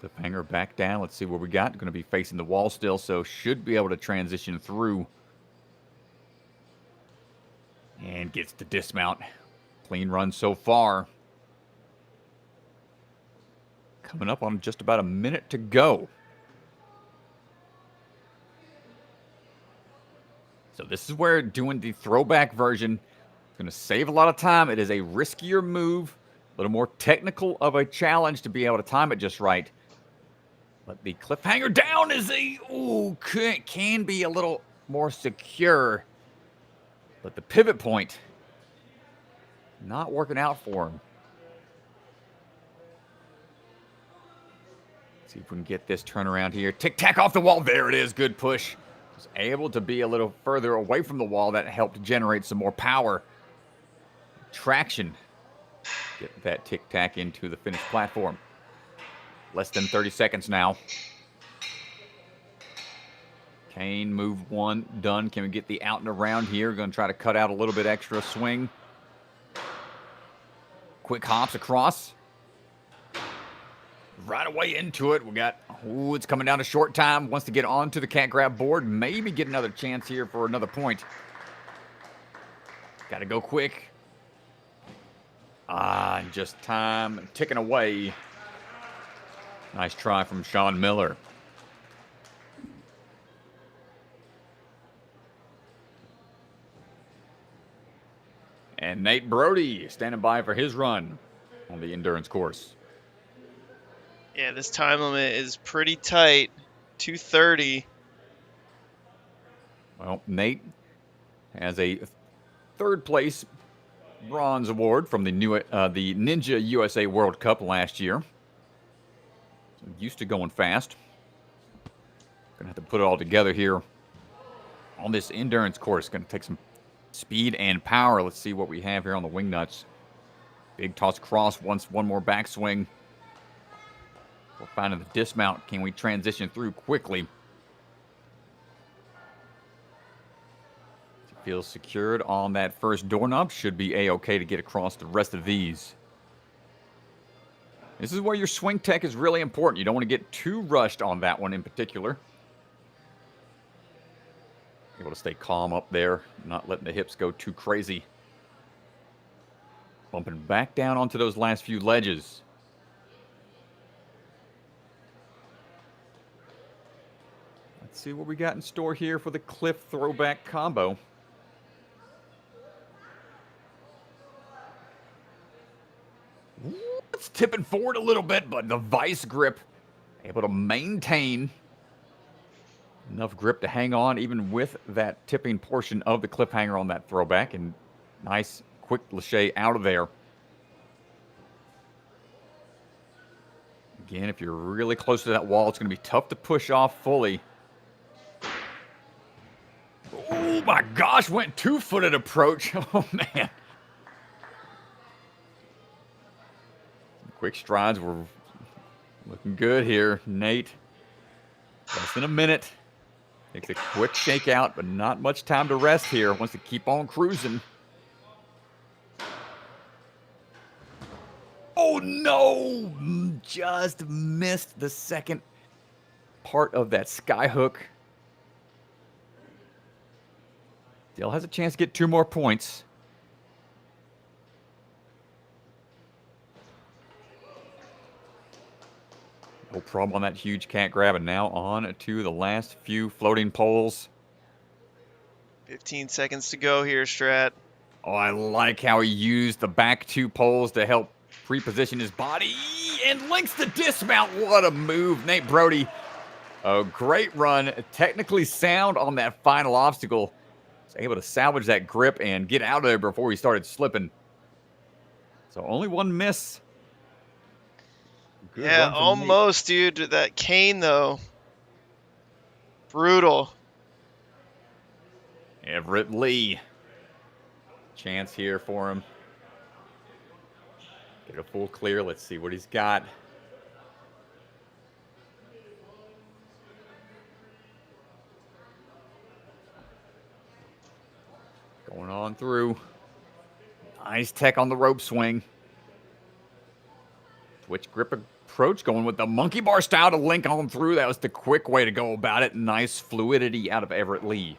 Cliffhanger back down. Let's see what we got. Going to be facing the wall still, so should be able to transition through. And gets the dismount. Clean run so far. Coming up on just about a minute to go. So this is where doing the throwback version is going to save a lot of time. It is a riskier move, a little more technical of a challenge to be able to time it just right. But the cliffhanger down is can be a little more secure. But the pivot point, not working out for him. See if we can get this turnaround here. Tic-tac off the wall. There it is. Good push. Was able to be a little further away from the wall. That helped generate some more power. Traction. Get that tic-tac into the finished platform. Less than 30 seconds now. Kane, move 1, done. Can we get the out and around here? Going to try to cut out a little bit extra swing. Quick hops across. right away into it. We got, it's coming down to short time. Wants to get onto the cat grab board. Maybe get another chance here for another point. Got to go quick. And just time ticking away. Nice try from Sean Miller. And Nate Brody standing by for his run on the endurance course. Yeah, this time limit is pretty tight. 2:30. Well, Nate has a third place bronze award from the Ninja USA World Cup last year. So used to going fast. Gonna have to put it all together here on this endurance course. Gonna take some speed and power. Let's see what we have here on the wing nuts. Big toss cross, one more backswing. We're finding the dismount. Can we transition through quickly? Feels secured on that first doorknob. Should be A-okay to get across the rest of these. This is where your swing tech is really important. You don't want to get too rushed on that one in particular. Able to stay calm up there, not letting the hips go too crazy. Bumping back down onto those last few ledges. Let's see what we got in store here for the cliff throwback combo. It's tipping forward a little bit, but the vice grip able to maintain enough grip to hang on even with that tipping portion of the cliffhanger on that throwback. And nice quick lache out of there. Again, if you're really close to that wall, it's going to be tough to push off fully. Oh my gosh, went 2-footed approach. Oh man. Quick strides were looking good here. Nate, less than a minute. Takes a quick shakeout, but not much time to rest here. Wants to keep on cruising. Oh no! Just missed the second part of that sky hook. Still has a chance to get 2 more points. No problem on that huge cat grab, and now on to the last few floating poles. 15 seconds to go here, Strat. Oh, I like how he used the back 2 poles to help reposition his body and links the dismount. What a move, Nate Brody. A great run, technically sound on that final obstacle. Was able to salvage that grip and get out of there before he started slipping. So only 1 miss. Good yeah, almost, dude. That cane, though. Brutal. Everett Lee. Chance here for him. Get a full clear. Let's see what he's got. Going on through. Nice tech on the rope swing. Twitch grip approach, going with the monkey bar style to link on through. That was the quick way to go about it. Nice fluidity out of Everett Lee.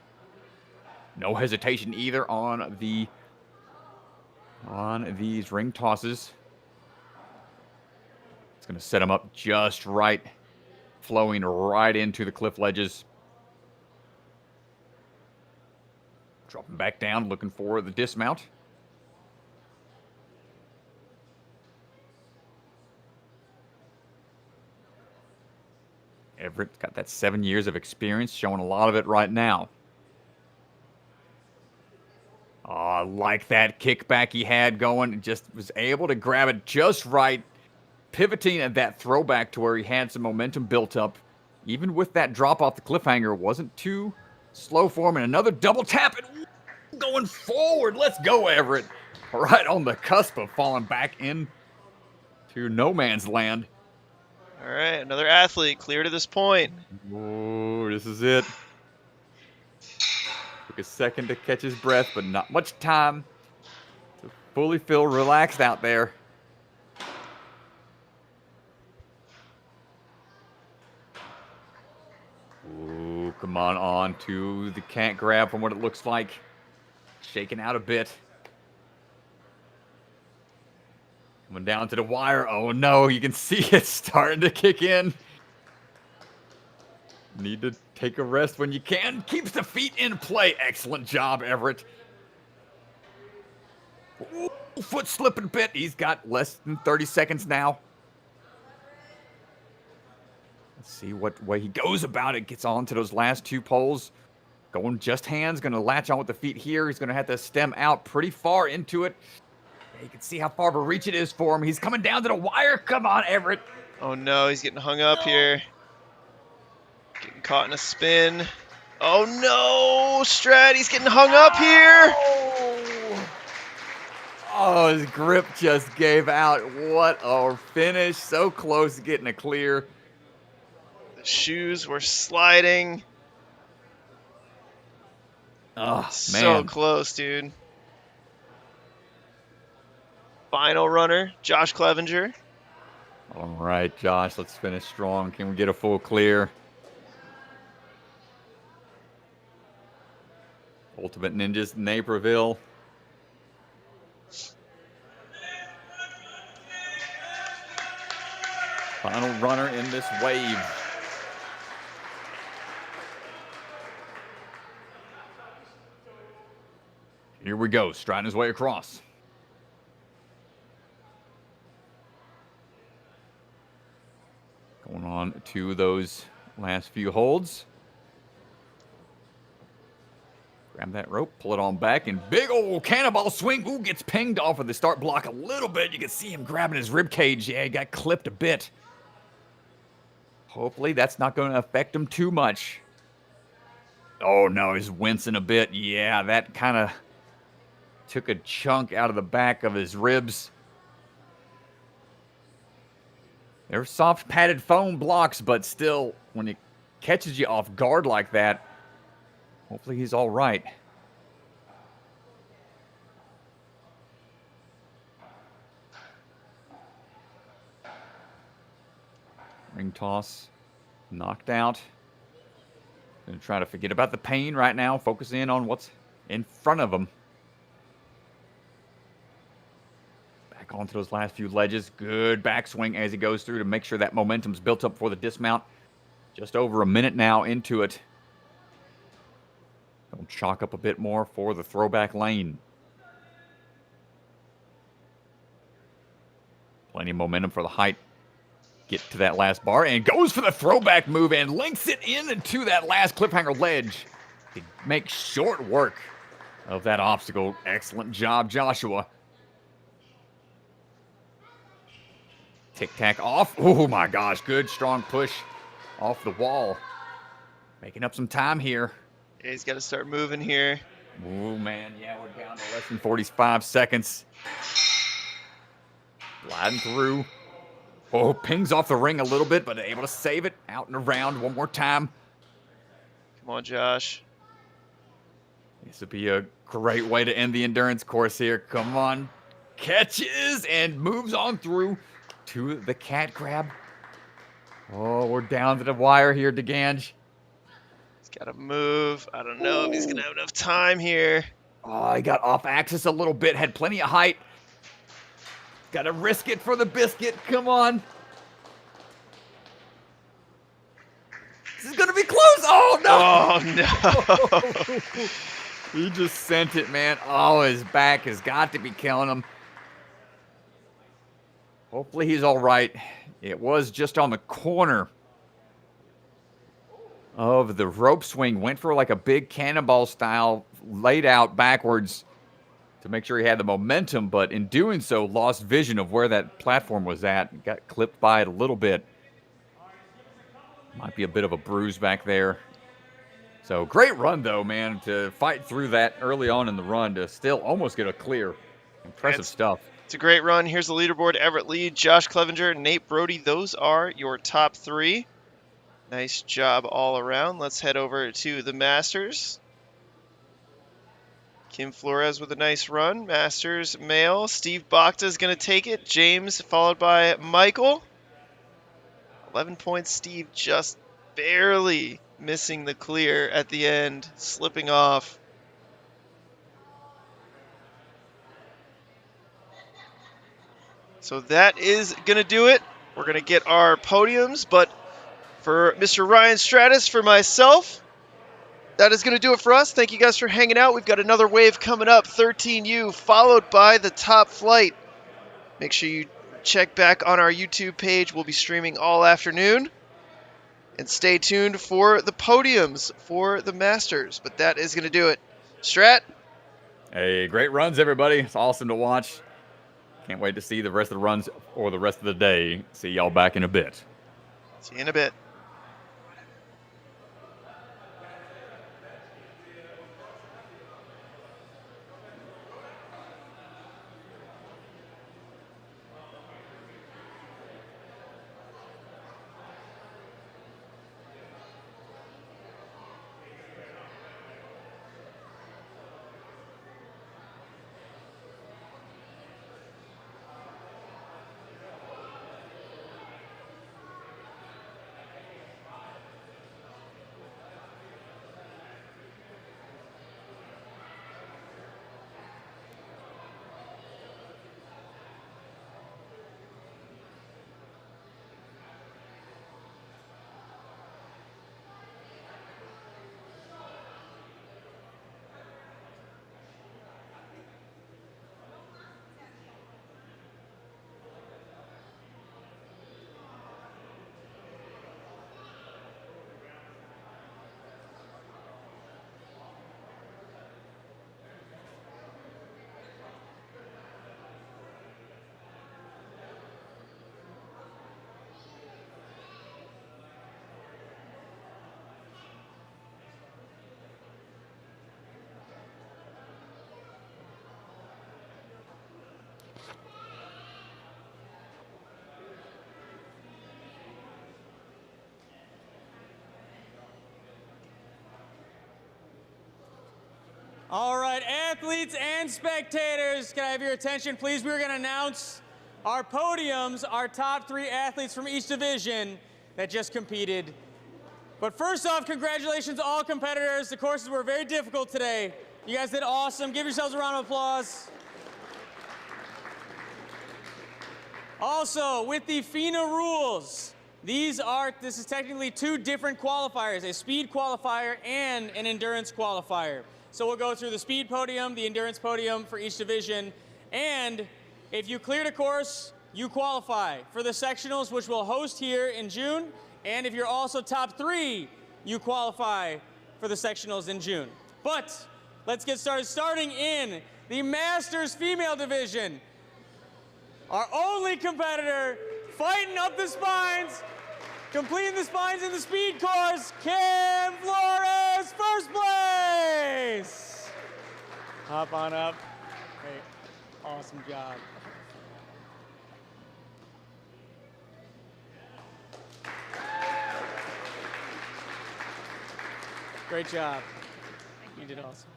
No hesitation either on these ring tosses. It's going to set him up just right, flowing right into the cliff ledges. Dropping back down, looking for the dismount. Everett's got that 7 years of experience, showing a lot of it right now. Oh, I like that kickback he had going. Just was able to grab it just right, pivoting at that throwback to where he had some momentum built up. Even with that drop off the cliffhanger, wasn't too slow for him. And another double tap and going forward. Let's go, Everett. Right on the cusp of falling back into no man's land. All right, another athlete clear to this point. Oh, this is it. Took a second to catch his breath, but not much time to fully feel relaxed out there. Come on to the cat grab from what it looks like. Shaking out a bit. Coming down to the wire. Oh no, you can see it starting to kick in. Need to take a rest when you can. Keeps the feet in play. Excellent job, Everett. Ooh, foot slipping a bit. He's got less than 30 seconds now. Let's see what way he goes about it. Gets on to those last 2 poles. Going just hands. Going to latch on with the feet here. He's going to have to stem out pretty far into it. You can see how far of a reach it is for him. He's coming down to the wire. Come on, Everett. Oh no, he's getting hung up here. Getting caught in a spin. Oh no, Strat, he's getting hung up here. Oh, his grip just gave out. What a finish. So close to getting a clear. The shoes were sliding. Oh, So man. close, dude. Final runner, Josh Clevenger. All right, Josh, let's finish strong. Can we get a full clear? Ultimate Ninjas, Naperville. Final runner in this wave. Here we go, striding his way across. Going on to those last few holds. Grab that rope, pull it on back, and big old cannonball swing. Ooh, gets pinged off of the start block a little bit. You can see him grabbing his rib cage. Yeah, he got clipped a bit. Hopefully that's not going to affect him too much. Oh no, he's wincing a bit. Yeah, that kind of took a chunk out of the back of his ribs. They're soft padded foam blocks, but still, when it catches you off guard like that, hopefully he's all right. Ring toss, knocked out. Gonna try to forget about the pain right now, focus in on what's in front of him. Back onto those last few ledges. Good backswing as he goes through to make sure that momentum's built up for the dismount. Just over a minute now into it. Don't chalk up a bit more for the throwback lane. Plenty of momentum for the height. Get to that last bar and goes for the throwback move and links it into that last cliffhanger ledge. He makes short work of that obstacle. Excellent job, Joshua. Tic-tac off. Oh my gosh, good strong push off the wall. Making up some time here. Yeah, he's got to start moving here. Oh man, yeah, we're down to less than 45 seconds. Gliding through. Oh, pings off the ring a little bit, but able to save it. Out and around one more time. Come on, Josh. This would be a great way to end the endurance course here. Come on. Catches and moves on through to the cat grab. Oh, we're down to the wire here, DeGange. He's got to move. I don't know if he's going to have enough time here. Oh, he got off axis a little bit. Had plenty of height. Got to risk it for the biscuit. Come on. This is going to be close. Oh, no. Oh, no. He just sent it, man. Oh, his back has got to be killing him. Hopefully he's all right. It was just on the corner of the rope swing. Went for like a big cannonball style, laid out backwards to make sure he had the momentum, but in doing so, lost vision of where that platform was at. Got clipped by it a little bit. Might be a bit of a bruise back there. So great run, though, man, to fight through that early on in the run to still almost get a clear. Impressive stuff. It's a great run. Here's the leaderboard. Everett Lee, Josh Clevenger, Nate Brody. Those are your top 3. Nice job all around. Let's head over to the Masters. Kim Flores with a nice run. Masters male. Steve Bachta is going to take it. James followed by Michael. 11 points. Steve just barely missing the clear at the end, slipping off. So that is going to do it. We're going to get our podiums, but for Mr. Ryan Stratus, for myself, that is going to do it for us. Thank you guys for hanging out. We've got another wave coming up, 13U, followed by the top flight. Make sure you check back on our YouTube page. We'll be streaming all afternoon. And stay tuned for the podiums for the Masters. But that is going to do it. Strat? Hey, great runs, everybody. It's awesome to watch. Can't wait to see the rest of the runs or the rest of the day. See y'all back in a bit. See you in a bit. All right, athletes and spectators, can I have your attention, please? We're going to announce our podiums, our top 3 athletes from each division that just competed. But first off, congratulations to all competitors. The courses were very difficult today. You guys did awesome. Give yourselves a round of applause. Also, with the FINA rules, this is technically 2 different qualifiers, a speed qualifier and an endurance qualifier. So we'll go through the speed podium, the endurance podium for each division, and if you cleared a course, you qualify for the sectionals, which we'll host here in June, and if you're also top 3, you qualify for the sectionals in June. But let's get started. Starting in the Masters female division, our only competitor fighting up the spines, completing the spines in the speed course, Kim Flores, first place. Hop on up. Hey, awesome job. Great job. You did awesome.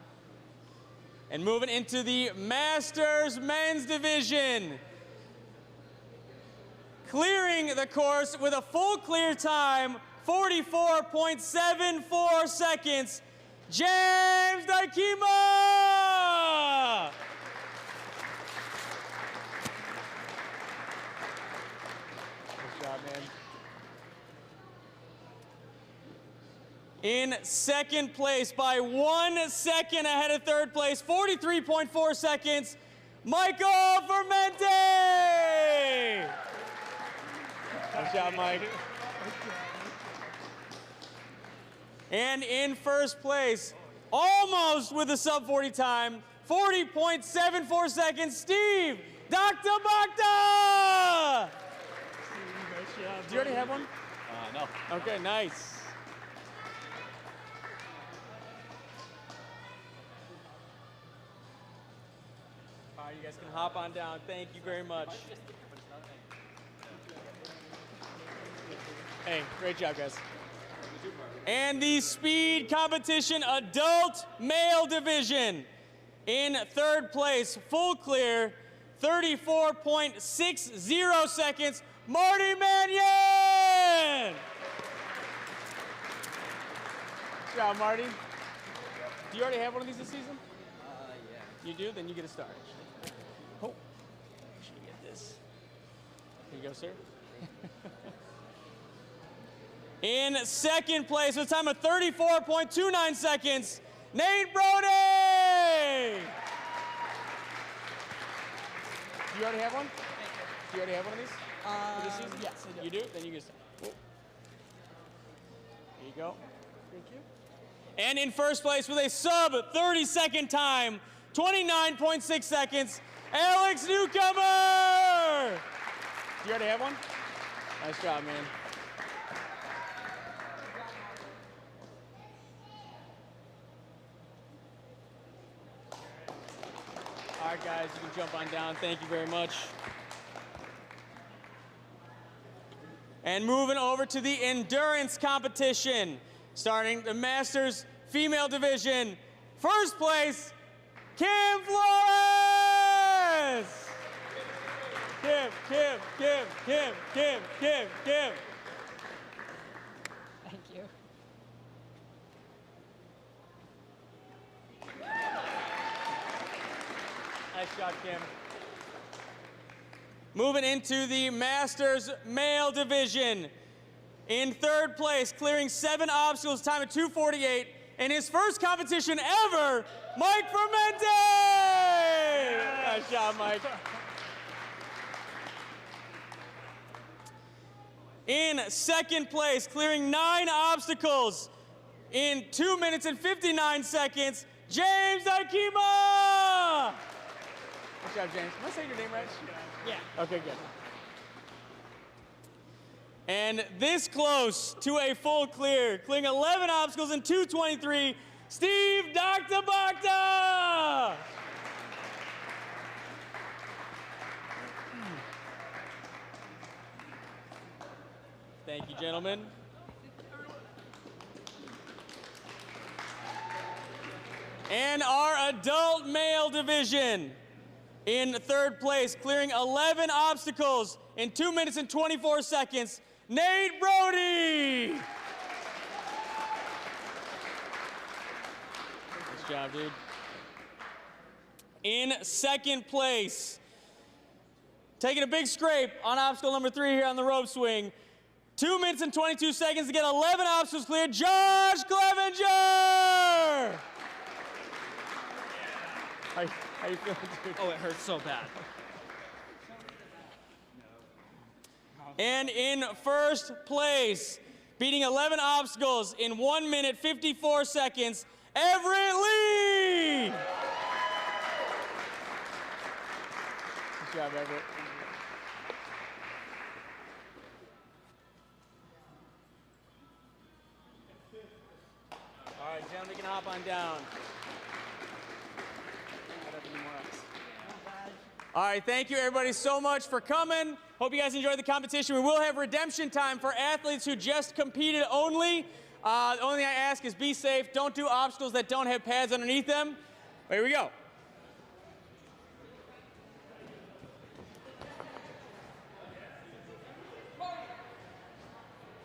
And moving into the Masters men's division, clearing the course with a full clear time, 44.74 seconds, James Daikima! Good job, man. In second place by 1 second ahead of third place, 43.4 seconds, Michael Fermente! Good job, Mike. And in first place, almost with a sub 40 time, 40.74 seconds, Steve Dr. Bakta! Do you already have one? No. Okay, nice. All right, you guys can hop on down. Thank you very much. Hey, great job, guys. And the speed competition adult male division. In third place, full clear, 34.60 seconds, Marty Mannion! job, Marty. Do you already have one of these this season? Yeah. You do? Then you get a star. Oh, make sure you get this. Here you go, sir. In second place with a time of 34.29 seconds, Nate Brody! Do you already have one? Do you already have one of these for this season? Yes, I do. You do? Then you get a star. Cool. Here you go. Thank you. And in first place with a sub 30-second time, 29.6 seconds, Alex Newcomer! Do you already have one? Nice job, man. All right, guys, you can jump on down. Thank you very much. And moving over to the endurance competition, starting the Masters female division. First place, Kim Flores! Kim. Thank you. Nice job, Kim. Moving into the Masters male division. In third place, clearing 7 obstacles, time of 2:48. In his first competition ever, Mike Fermente! Nice job, Mike. In second place, clearing 9 obstacles in 2 minutes and 59 seconds, James Aikima! Good job, James. Am I saying your name right? Yeah. Okay, good. And this close to a full clear, clearing 11 obstacles in 2:23, Steve Dr. Bakta! Thank you, gentlemen. And our adult male division in third place, clearing 11 obstacles in 2 minutes and 24 seconds, Nate Brody! Nice job, dude. In second place, taking a big scrape on obstacle number 3 here on the rope swing, 2 minutes and 22 seconds to get 11 obstacles cleared, Josh Clevenger! How you feeling, dude? Oh, it hurts so bad. And in first place, beating 11 obstacles in 1 minute, 54 seconds, Everett Lee! Good job, Everett. All right, gentlemen, we can hop on down. All right, thank you everybody so much for coming. Hope you guys enjoyed the competition. We will have redemption time for athletes who just competed only. The only thing I ask is be safe. Don't do obstacles that don't have pads underneath them. Here we go.